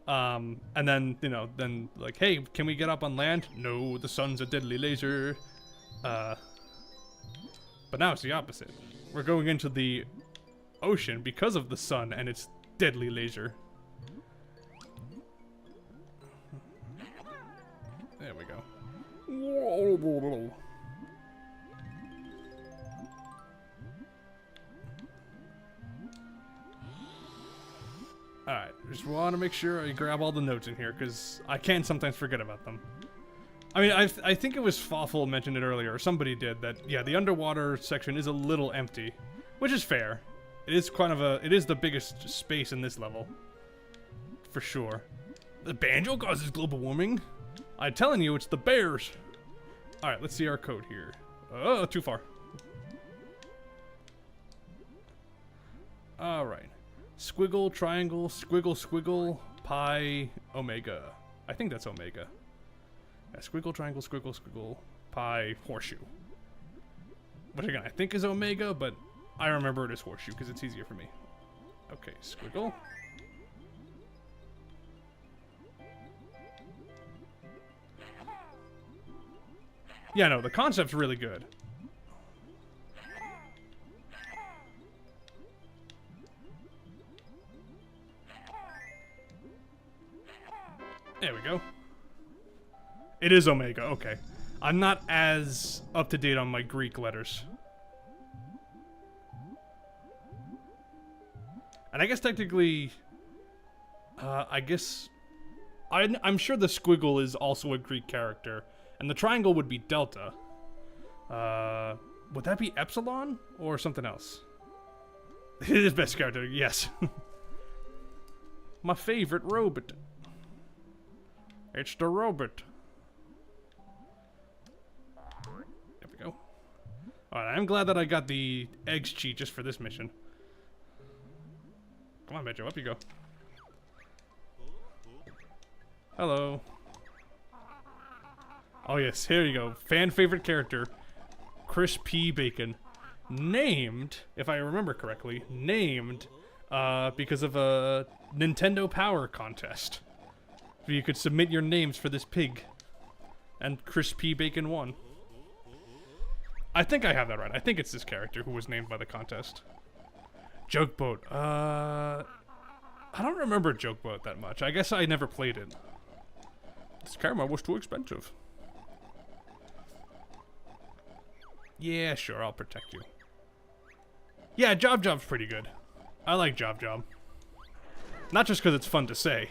And then, you know, then like, hey, can we get up on land? No, the sun's a deadly laser. But now it's the opposite. We're going into the ocean because of the sun and its deadly laser. There we go. Alright, just want to make sure I grab all the notes in here, because I can sometimes forget about them. I mean, I think it was Fawful mentioned it earlier, or somebody did, that, yeah, the underwater section is a little empty. Which is fair. It is kind of it is the biggest space in this level. For sure. The banjo causes global warming? I'm telling you, it's the bears! Alright, let's see our code here. Oh, too far. Alright. Squiggle, triangle, squiggle, squiggle, pi, omega. I think that's omega. Yeah, squiggle, triangle, squiggle, squiggle, pi, horseshoe. Which again, I think is omega, but I remember it as horseshoe because it's easier for me. Okay, squiggle. Yeah, no, the concept's really good. There we go. It is omega, okay. I'm not as up to date on my Greek letters. And I guess technically, I'm sure the squiggle is also a Greek character, and the triangle would be delta. Would that be epsilon or something else? It is best character, yes. My favorite robot. It's the robot. There we go. Alright, I'm glad that I got the eggs cheat just for this mission. Come on, Banjo, up you go. Hello. Oh yes, here you go. Fan favorite character, Chris P. Bacon. Named, if I remember correctly, named because of a Nintendo Power contest. So you could submit your names for this pig. And Crispy Bacon won. I think I have that right. I think it's this character who was named by the contest. Joke Boat. I don't remember Joke Boat that much. I guess I never played it. This camera was too expensive. Yeah, sure, I'll protect you. Yeah, Job Job's pretty good. I like Job Job. Not just because it's fun to say.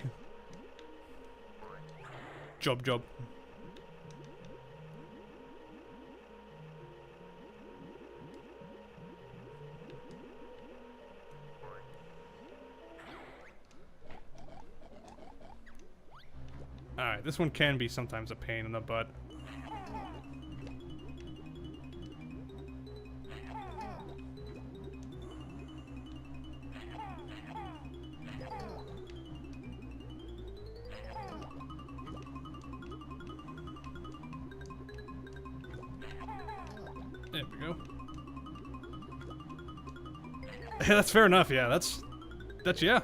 Job Job. Alright, this one can be sometimes a pain in the butt. There we go. Yeah, that's fair enough, yeah, that's yeah.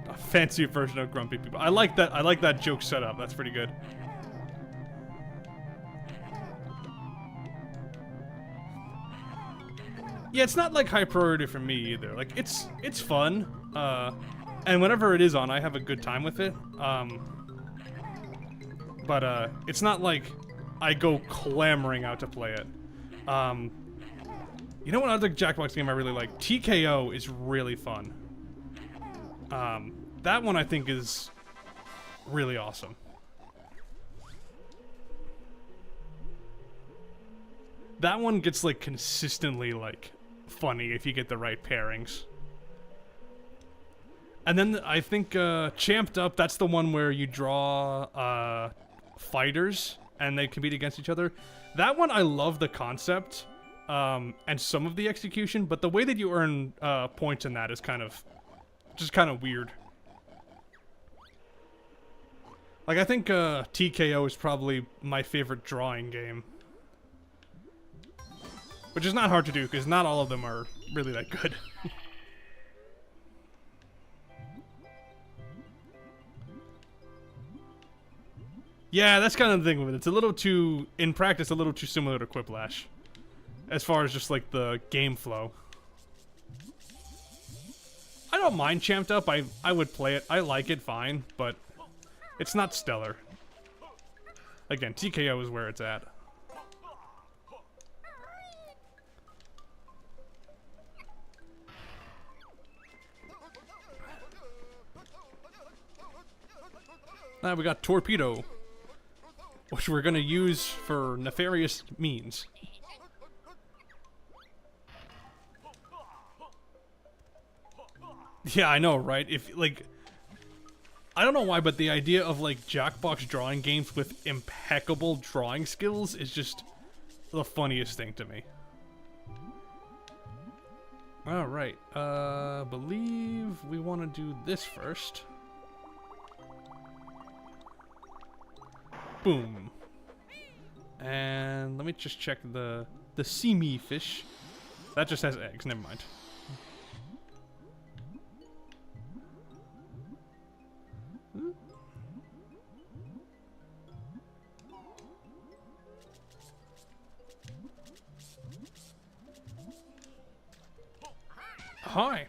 A fancy version of Grumpy People. I like that joke setup, that's pretty good. Yeah, it's not like high priority for me either. Like it's fun, and whenever it is on, I have a good time with it. But it's not like I go clamoring out to play it. You know what other Jackbox game I really like? TKO is really fun. That one I think is really awesome. That one gets like consistently like funny if you get the right pairings. And then I think Champed Up, that's the one where you draw fighters and they compete against each other. That one I love the concept and some of the execution, but the way that you earn points in that is kind of weird. Like I think TKO is probably my favorite drawing game. Which is not hard to do, because not all of them are really that good. Yeah, that's kind of the thing with it. It's a little too, in practice, a little too similar to Quiplash. As far as just, like, the game flow. I don't mind Champed Up. I would play it. I like it fine, but it's not stellar. Again, TKO is where it's at. Now we got Torpedo, which we're gonna use for nefarious means. Yeah, I know, right? If, like, I don't know why, but the idea of, like, Jackbox drawing games with impeccable drawing skills is just the funniest thing to me. Alright, believe we want to do this first. Boom. And let me just check the seamy fish. That just has eggs, never mind. Hi.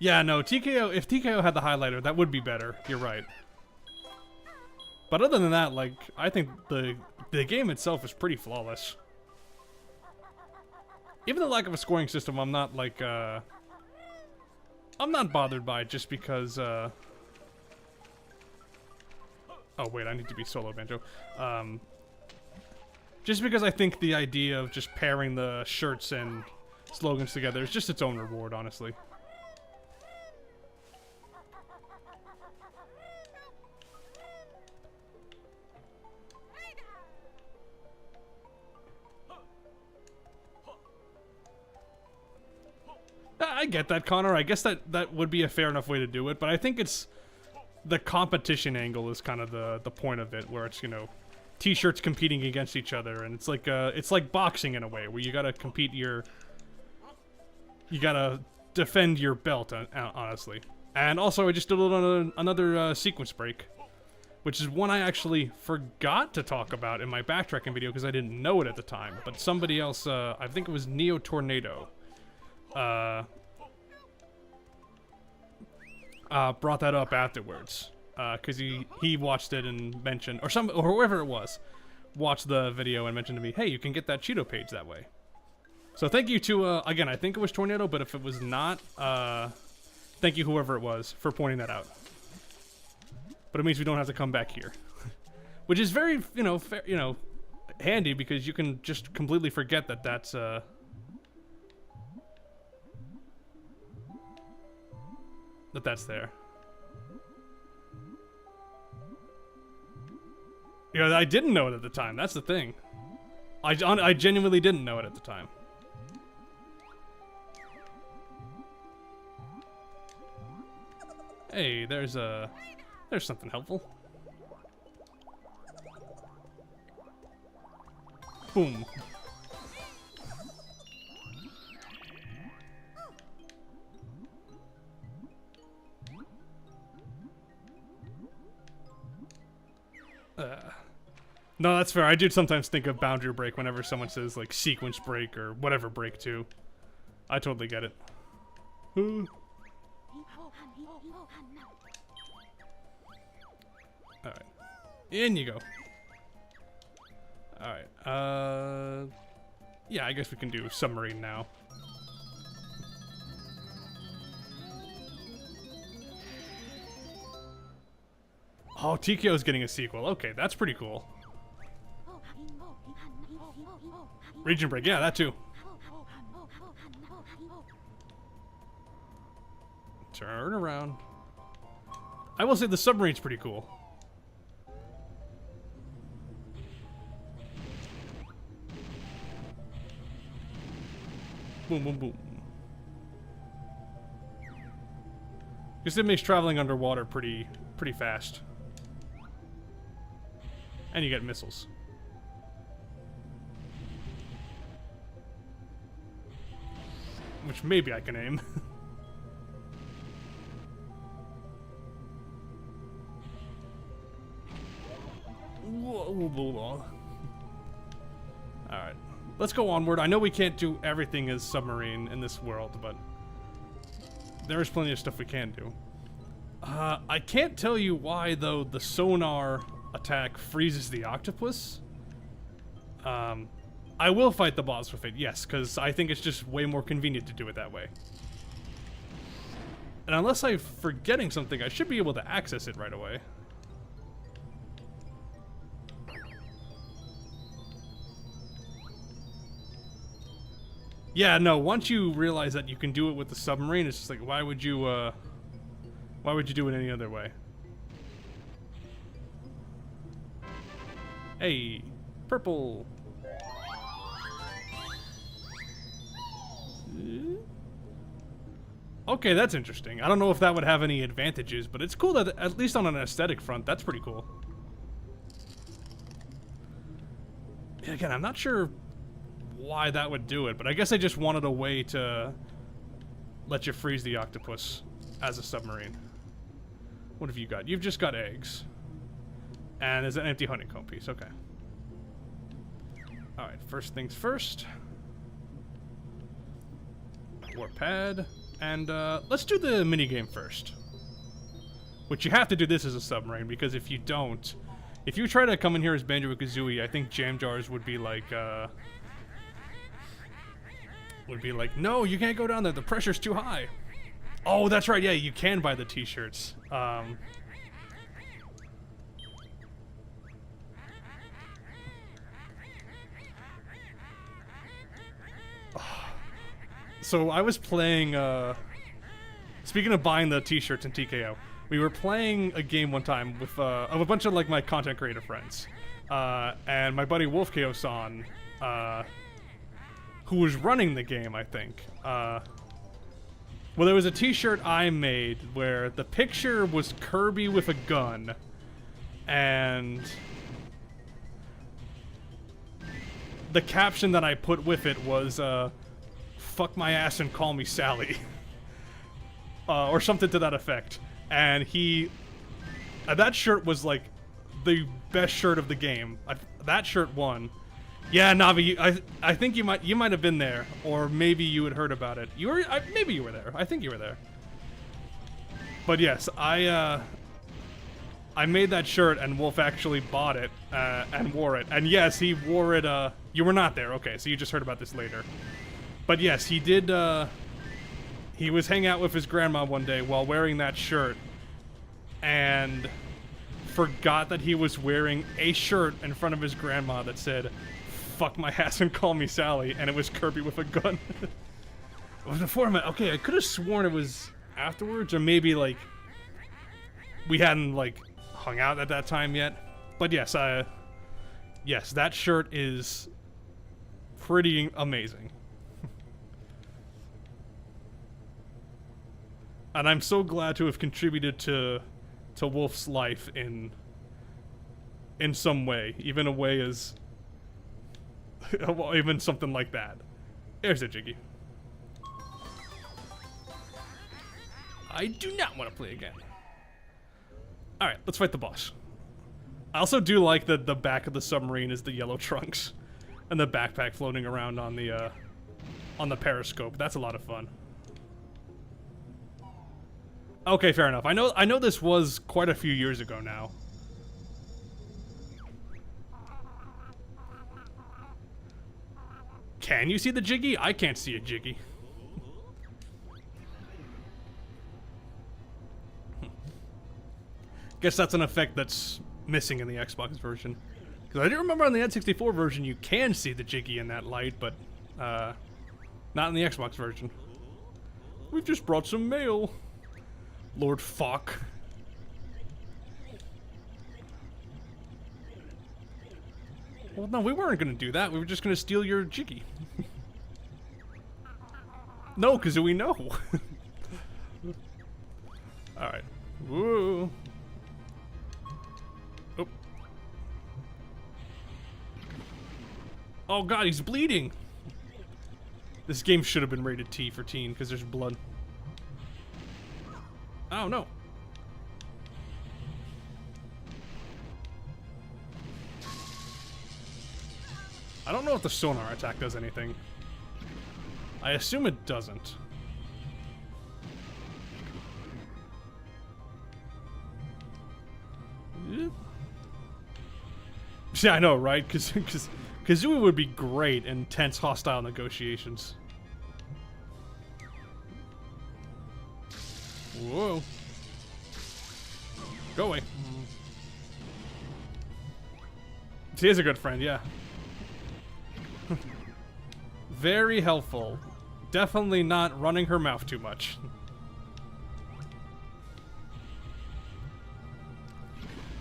Yeah, no, TKO, if TKO had the highlighter, that would be better. You're right. But other than that, like, I think the game itself is pretty flawless. Even the lack of a scoring system, I'm not, like, I'm not bothered by it just because, oh, wait, I need to be solo Banjo. Just because I think the idea of just pairing the shirts and slogans together is just its own reward, honestly. I get that, Connor. I guess that would be a fair enough way to do it, but I think it's the competition angle is kind of the point of it, where it's, you know, t-shirts competing against each other, and it's like boxing in a way, where you gotta compete your you gotta defend your belt, honestly. And also, I just did another sequence break, which is one I actually forgot to talk about in my backtracking video because I didn't know it at the time. But somebody else, I think it was Neo Tornado, brought that up afterwards because he watched it and mentioned, or whoever it was, watched the video and mentioned to me, hey, you can get that Cheeto page that way. So thank you to, again, I think it was Tornado, but if it was not, thank you whoever it was for pointing that out. But it means we don't have to come back here. Which is very, handy because you can just completely forget that that's, that's there. I didn't know it at the time. That's the thing. I genuinely didn't know it at the time. Hey, there's something helpful. Boom. No, that's fair. I do sometimes think of boundary break whenever someone says, like, sequence break or whatever break, too. I totally get it. Alright. In you go. Alright, yeah, I guess we can do submarine now. Oh, TKO's getting a sequel. Okay, that's pretty cool. Region break, yeah, that too. Turn around. I will say the submarine's pretty cool. Boom, boom, boom. Because it makes traveling underwater pretty fast. And you get missiles. Which maybe I can aim. Alright. Let's go onward. I know we can't do everything as submarine in this world, but there is plenty of stuff we can do. I can't tell you why, though, the sonar attack freezes the octopus. I will fight the boss with it, yes, because I think it's just way more convenient to do it that way. And unless I'm forgetting something, I should be able to access it right away. Yeah, no, once you realize that you can do it with the submarine, it's just like, why would you do it any other way? Hey, purple. Okay, that's interesting. I don't know if that would have any advantages, but it's cool that, at least on an aesthetic front, that's pretty cool. Yeah, again, I'm not sure why that would do it, but I guess I just wanted a way to let you freeze the octopus as a submarine. What have you got? You've just got eggs. And there's an empty honeycomb piece, okay. Alright, first things first. Warp pad. And let's do the minigame first. Which you have to do this as a submarine, because if you don't, if you try to come in here as Banjo-Kazooie, I think Jam Jars would be like, no, you can't go down there, the pressure's too high. Oh, that's right, yeah, you can buy the t-shirts. So I was playing, speaking of buying the t-shirts in TKO, we were playing a game one time with of a bunch of like my content creator friends, and my buddy Wolf Ko-san, who was running the game, I think. Well, there was a t-shirt I made where the picture was Kirby with a gun, and the caption that I put with it was, fuck my ass and call me Sally. Or something to that effect. And he... that shirt was, like, the best shirt of the game. That shirt won. Yeah, Navi, I think you might have been there. Or maybe you had heard about it. Maybe you were there. I think you were there. But yes, I made that shirt, and Wolf actually bought it, and wore it. And yes, he wore it, you were not there. Okay, so you just heard about this later. But yes, he did, he was hanging out with his grandma one day while wearing that shirt, and forgot that he was wearing a shirt in front of his grandma that said, "Fuck my ass and call me Sally," and it was Kirby with a gun. It was before, okay, I could have sworn it was afterwards, or maybe, like, we hadn't, like, hung out at that time yet. But yes, yes, that shirt is pretty amazing. And I'm so glad to have contributed to Wolf's life in some way, even a way as well, even something like that. There's a Jiggy. I do not want to play again. Alright, let's fight the boss. I also do like that the back of the submarine is the yellow trunks and the backpack floating around on the periscope. That's a lot of fun. Okay, fair enough. I know this was quite a few years ago now. Can you see the Jiggy? I can't see a Jiggy. Guess that's an effect that's missing in the Xbox version. Because I do remember on the N64 version you can see the Jiggy in that light, but not in the Xbox version. We've just brought some mail. Lord Fuck. Well, no, we weren't gonna do that. We were just gonna steal your Jiggy. No, because we know. Alright. Woo. Oh. Oh god, he's bleeding. This game should have been rated T for teen, because there's blood. Oh no. I don't know if the sonar attack does anything. I assume it doesn't. Yeah, I know, right? Because Kazooie would be great in tense hostile negotiations. Whoa. Go away. She is a good friend, yeah. Very helpful. Definitely not running her mouth too much.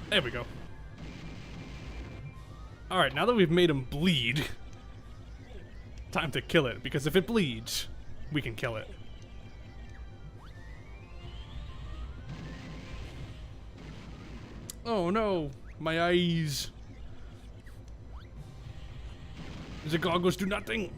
There we go. Alright, now that we've made him bleed, time to kill it, because if it bleeds, we can kill it. Oh no, my eyes. The goggles do nothing.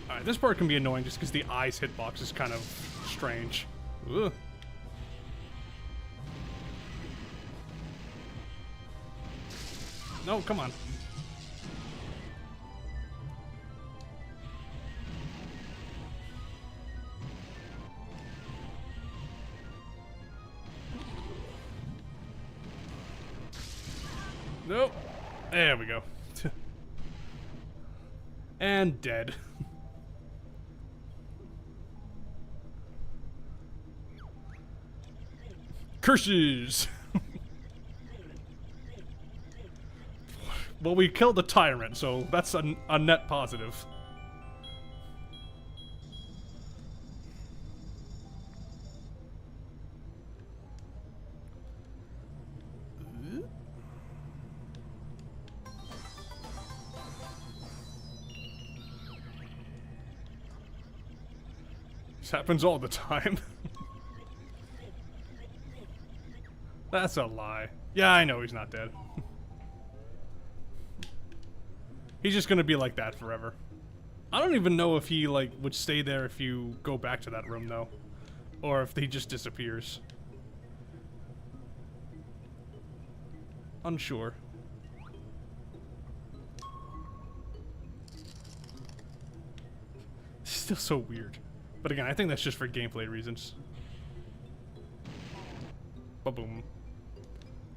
Alright, this part can be annoying just because the eyes hitbox is kind of strange. Ugh. No, come on. Nope. There we go. And dead. Curses! Well, we killed the tyrant, so that's a net positive. This happens all the time. That's a lie. Yeah, I know he's not dead. He's just gonna be like that forever. I don't even know if he, like, would stay there if you go back to that room, though. Or if he just disappears. Unsure. Still so weird. But again, I think that's just for gameplay reasons. Ba-boom.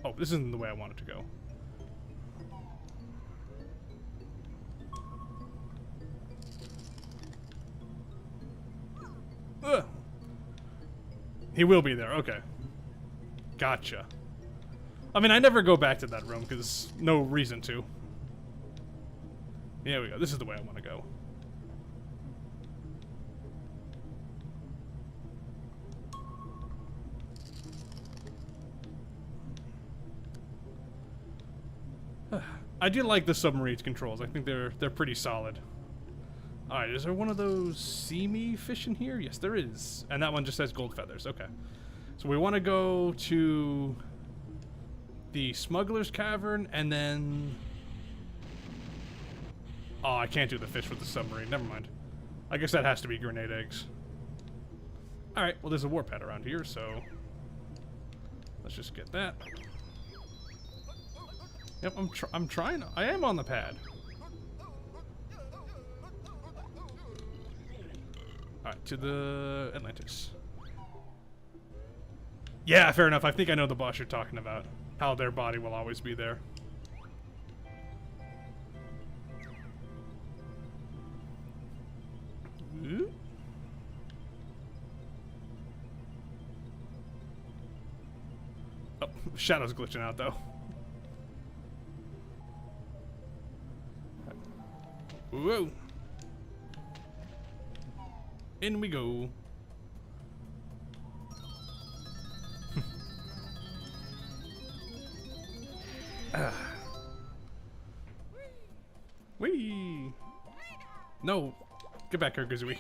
Oh, this isn't the way I want it to go. Ugh. He will be there, okay. Gotcha. I mean, I never go back to that room, because no reason to. There we go, this is the way I want to go. I do like the submarine's controls. I think they're pretty solid. Alright, is there one of those see-me fish in here? Yes, there is. And that one just has gold feathers. Okay. So we want to go to the Smuggler's Cavern, and then... Oh, I can't do the fish with the submarine. Never mind. I guess that has to be grenade eggs. Alright, well there's a warp pad around here, so... Let's just get that. Yep, I'm trying. I am on the pad. Alright, to the Atlantis. Yeah, fair enough. I think I know the boss you're talking about. How their body will always be there. Ooh. Oh, Shadow's glitching out though. Whoa. In we go. Whee! No! Get back here, Kazooie.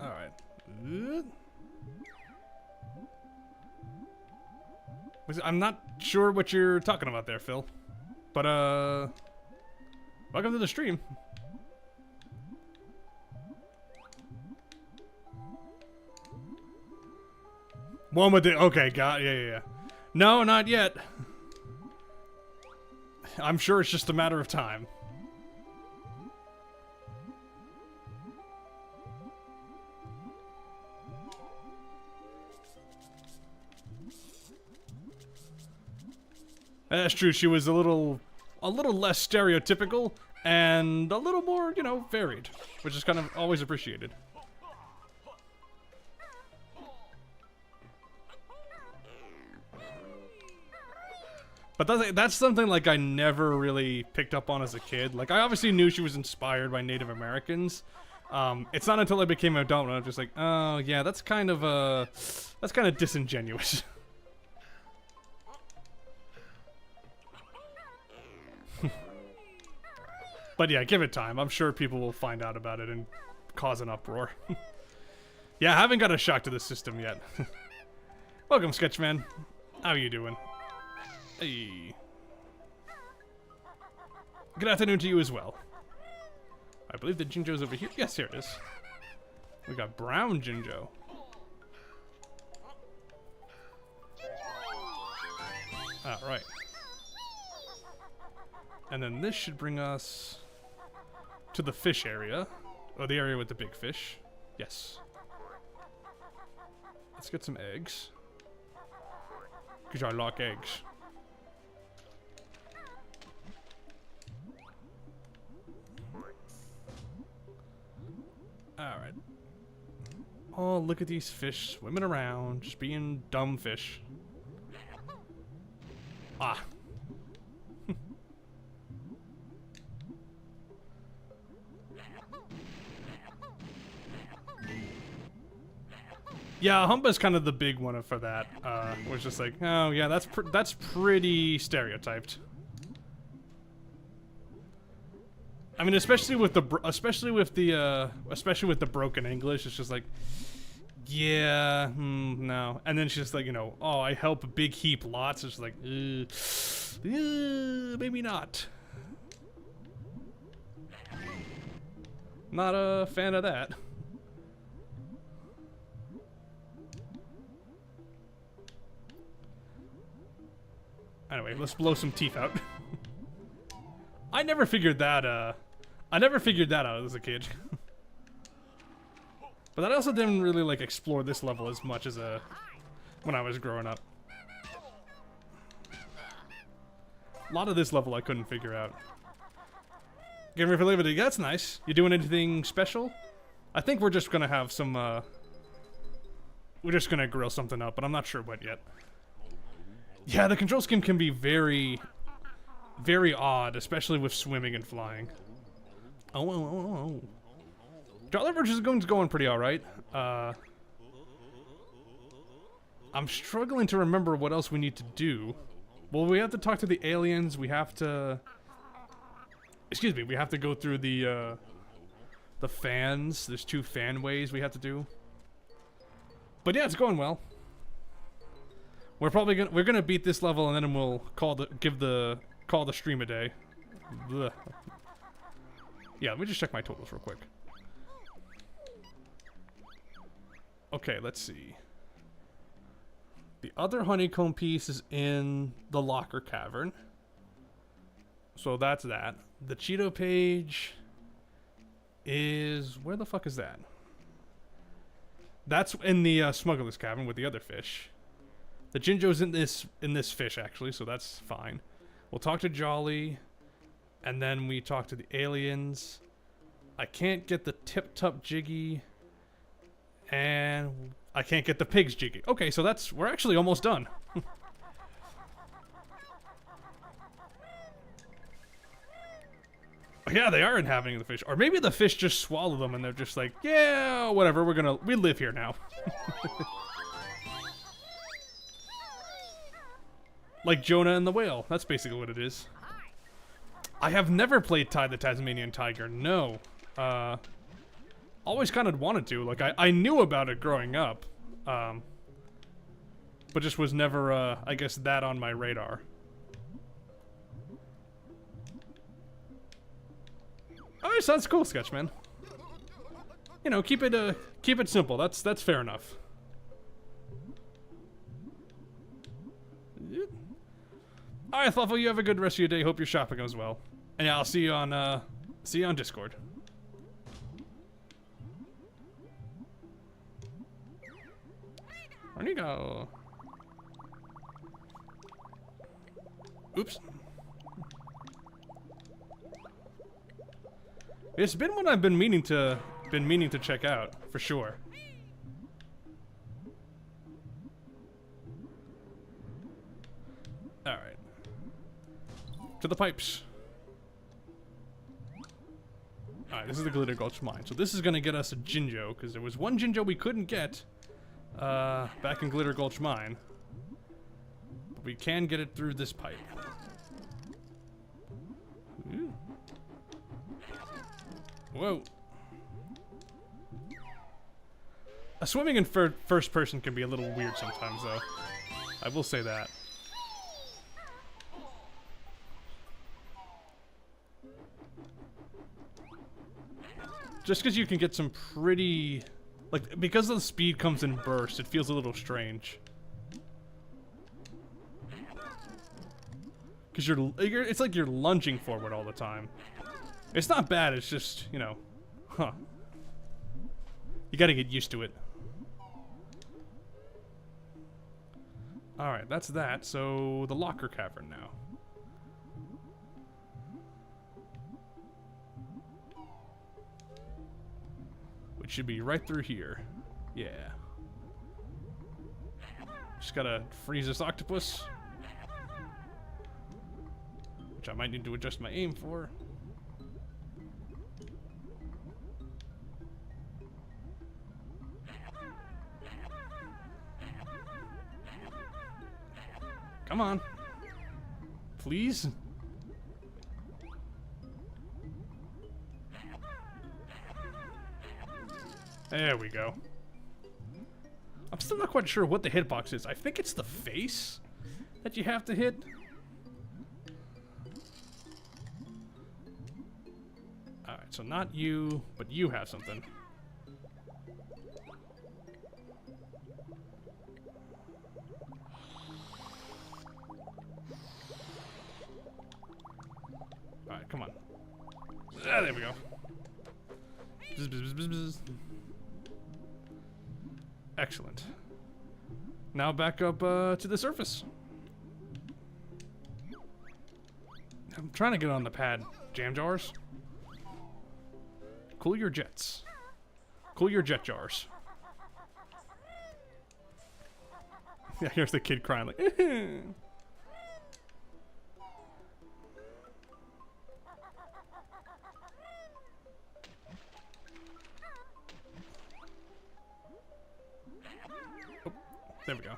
Alright. I'm not sure what you're talking about there, Phil. But, welcome to the stream. One with the... Okay, yeah. No, not yet. I'm sure it's just a matter of time. That's true. She was a little less stereotypical and a little more, you know, varied, which is kind of always appreciated. But that's something like I never really picked up on as a kid. Like I obviously knew she was inspired by Native Americans. It's not until I became an adult when I'm just like, oh yeah, that's kind of disingenuous. But yeah, give it time. I'm sure people will find out about it and cause an uproar. Yeah, I haven't got a shock to the system yet. Welcome, Sketchman. How you doing? Hey. Good afternoon to you as well. I believe the Jinjo's over here. Yes, here it is. We got brown Jinjo. Alright. And then this should bring us to the fish area. Or the area with the big fish. Yes. Let's get some eggs. Because I like eggs. Alright. Oh, look at these fish swimming around, just being dumb fish. Ah. Yeah, Humba's kind of the big one for that. Was just like, oh yeah, that's pretty stereotyped. I mean, especially with the broken English, it's just like, yeah, no. And then she's just like, you know, oh, I help big heap lots. It's like, maybe not. Not a fan of that. Anyway, let's blow some teeth out. I never figured that out as a kid. But I also didn't really like explore this level as much as when I was growing up. A lot of this level I couldn't figure out. Getting ready for Labor Day, that's nice. You doing anything special? I think we're just gonna have some we're just gonna grill something up, but I'm not sure what yet. Yeah, the control scheme can be very, very odd, especially with swimming and flying. Oh. Jolly Verge is going pretty alright. I'm struggling to remember what else we need to do. Well, we have to talk to the aliens, we have to... Excuse me, we have to go through the fans. There's 2 fan ways we have to do. But yeah, it's going well. We're gonna beat this level and then we'll call the stream a day. Blech. Yeah, let me just check my totals real quick. Okay, let's see. The other honeycomb piece is in the locker cavern. So that's that. The Cheeto page is... Where the fuck is that? That's in the smuggler's cavern with the other fish. The Jinjo's in this fish, actually, so that's fine. We'll talk to Jolly, and then we talk to the aliens. I can't get the Tip-Top Jiggy, and I can't get the Pigs Jiggy. Okay, so we're actually almost done. Yeah, they are inhabiting the fish. Or maybe the fish just swallow them and they're just like, yeah, whatever, we live here now. Like Jonah and the Whale. That's basically what it is. I have never played Ty the Tasmanian Tiger, no. Always kind of wanted to. Like, I knew about it growing up. But just was never, I guess, that on my radar. Alright, so that's cool, Sketchman. You know, keep it simple. That's fair enough. Alright, Fluffle, you have a good rest of your day. Hope your shopping goes well. And yeah, I'll see you on Discord. Where'd you go? Oops. It's been one I've been meaning to check out, for sure. Alright. To the pipes. Alright, this is the Glitter Gulch Mine. So this is gonna get us a Jinjo, because there was one Jinjo we couldn't get back in Glitter Gulch Mine. But we can get it through this pipe. Ooh. Whoa. Swimming in first person can be a little weird sometimes, though. I will say that. Just because you can get some pretty... Like, because the speed comes in bursts, it feels a little strange. Because it's like you're lunging forward all the time. It's not bad, it's just, you know, huh. You gotta get used to it. Alright, that's that. So, the locker cavern now. Which should be right through here. Yeah. Just gotta freeze this octopus. Which I might need to adjust my aim for. Come on. There we go. I'm still not quite sure what the hitbox is. I think it's the face that you have to hit. Alright, so not you, but you have something. Alright, come on. Ah, there we go. Bzz, bzz, bzz, bzz. Excellent. Now back up to the surface. I'm trying to get on the pad. Jam jars. Cool your jets. Cool your jet jars. Yeah, here's the kid crying like. Oh, there we go.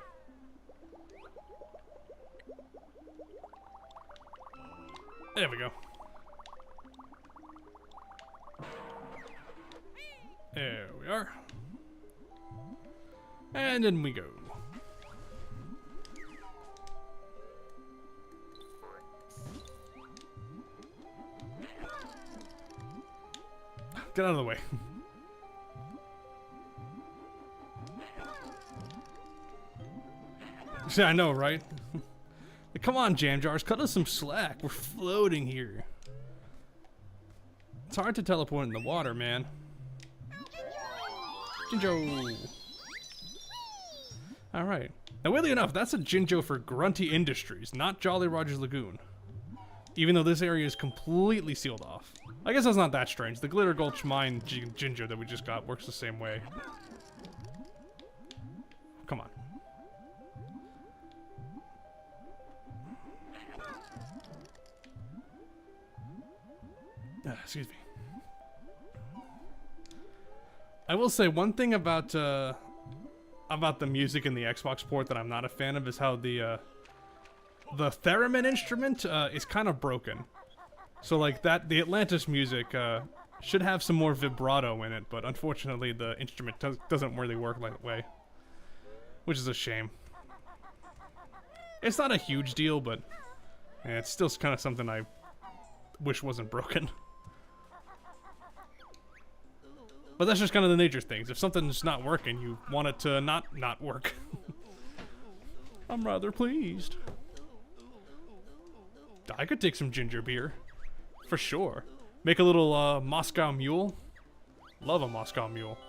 There we go. There we are. And then we go. Get out of the way. Yeah, I know, right? Come on, jam jars, cut us some slack. We're floating here. It's hard to teleport in the water, man. Jinjo. Alright. Now, weirdly enough, that's a Jinjo for Grunty Industries, not Jolly Roger's Lagoon. Even though this area is completely sealed off. I guess that's not that strange. The Glitter Gulch Mine Jinjo that we just got works the same way. Come on. Excuse me. I will say one thing about the music in the Xbox port that I'm not a fan of is how the theremin instrument is kind of broken. So like the Atlantis music should have some more vibrato in it, but unfortunately the instrument doesn't really work that way, which is a shame. It's not a huge deal, but yeah, it's still kind of something I wish wasn't broken. But that's just kind of the nature of things. If something's not working, you want it to not work. I'm rather pleased. I could take some ginger beer. For sure. Make a little Moscow Mule. Love a Moscow Mule.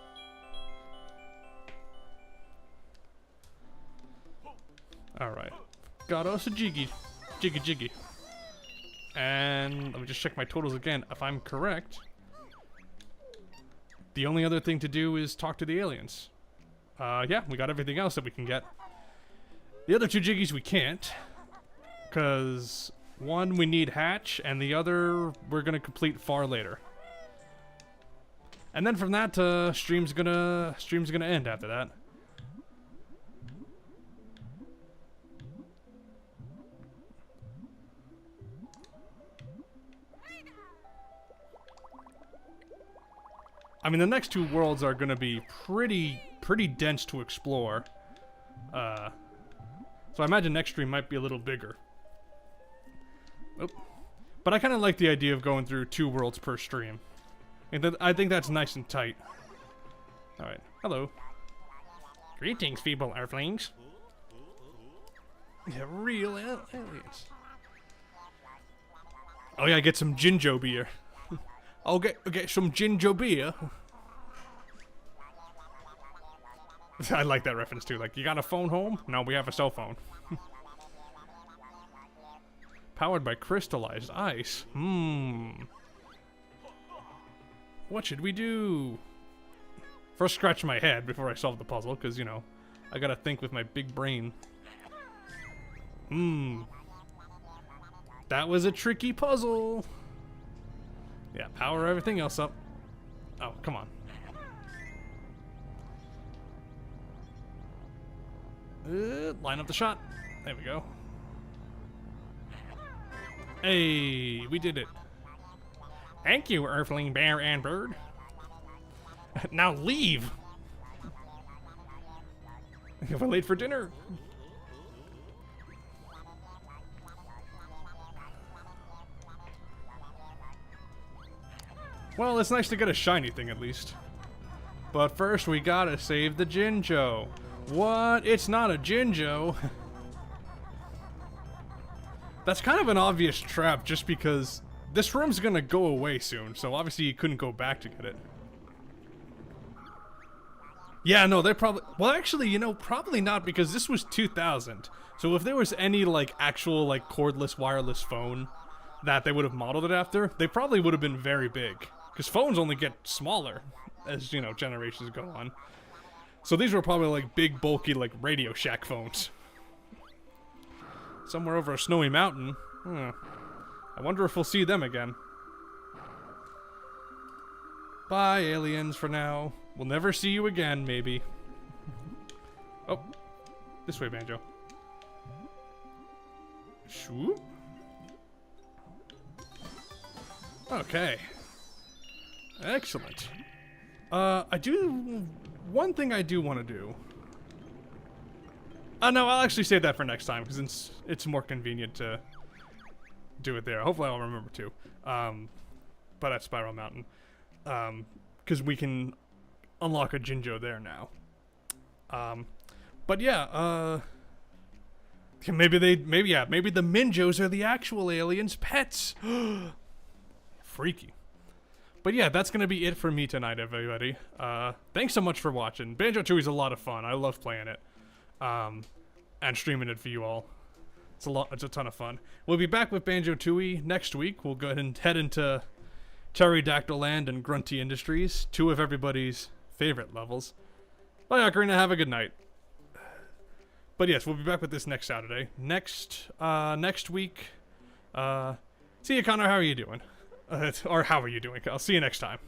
Alright. Got us a jiggy. Jiggy jiggy. And let me just check my totals again. If I'm correct, the only other thing to do is talk to the aliens. Yeah, we got everything else that we can get. The other two jiggies we can't. Because one, we need Hatch, and the other, we're going to complete far later. And then from that, stream's gonna end after that. I mean, the next two worlds are going to be pretty dense to explore. So I imagine next stream might be a little bigger. Oh. But I kind of like the idea of going through 2 worlds per stream. And I think that's nice and tight. Alright, hello. Greetings, feeble earthlings. Yeah, real aliens. Oh yeah, get some Jinjo beer. I'll get some Jinjo beer. I like that reference too. Like, you got a phone home? No, we have a cell phone. Powered by crystallized ice. What should we do? First, scratch my head before I solve the puzzle, because, you know, I gotta think with my big brain. That was a tricky puzzle. Yeah, power everything else up. Oh, come on. Line up the shot. There we go. Hey, we did it. Thank you, Earthling, Bear, and Bird. Now leave! We're late for dinner. Well, it's nice to get a shiny thing at least. But first we gotta save the Jinjo. What? It's not a Jinjo. That's kind of an obvious trap just because this room's gonna go away soon, so obviously you couldn't go back to get it. Yeah, no, they probably... Well, actually, you know, probably not because this was 2000. So if there was any, like, actual, like, cordless wireless phone that they would have modeled it after, they probably would have been very big. Because phones only get smaller as, you know, generations go on. So these were probably, like, big, bulky, like, Radio Shack phones. Somewhere over a snowy mountain. I wonder if we'll see them again. Bye, aliens, for now. We'll never see you again, maybe. Oh. This way, Banjo. Shoop. Okay. Excellent. One thing I do want to do. No, I'll actually save that for next time, because it's more convenient to do it there. Hopefully I'll remember to. But at Spiral Mountain. Because we can unlock a Jinjo there now. But yeah, maybe the Minjos are the actual aliens' pets. Freaky. But yeah, that's gonna be it for me tonight, everybody. Thanks so much for watching. Banjo-Tooie is a lot of fun. I love playing it. And streaming it for you all. It's a ton of fun. We'll be back with Banjo-Tooie next week. We'll go ahead and head into Pterodactyl Land and Grunty Industries, two of everybody's favorite levels. Bye, Ocarina. Have a good night. But yes, we'll be back with this next Saturday. Next week. See you, Connor. How are you doing? Or how are you doing? I'll see you next time.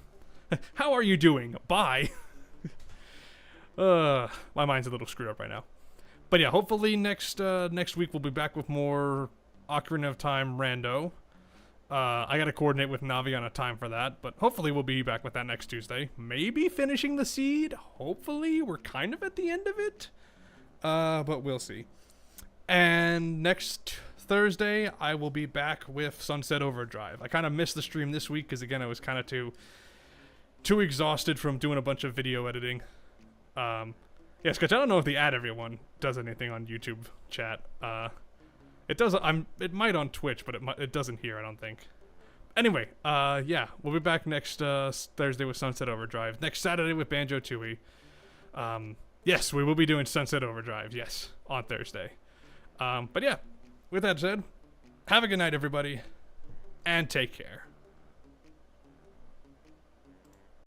How are you doing? Bye. My mind's a little screwed up right now. But yeah, hopefully next week we'll be back with more Ocarina of Time rando. I gotta coordinate with Navi on a time for that, but hopefully we'll be back with that next Tuesday. Maybe finishing the seed. Hopefully, we're kind of at the end of it. But we'll see. And next Thursday, I will be back with Sunset Overdrive. I kind of missed the stream this week because, again, I was kind of too exhausted from doing a bunch of video editing. Yes, because I don't know if the Add Everyone does anything on YouTube chat. It does. It might on Twitch, but it doesn't here, I don't think. Anyway, yeah, we'll be back next Thursday with Sunset Overdrive. Next Saturday with Banjo-Tooie. Yes, we will be doing Sunset Overdrive. Yes, on Thursday. But yeah, with that said, have a good night, everybody, and take care.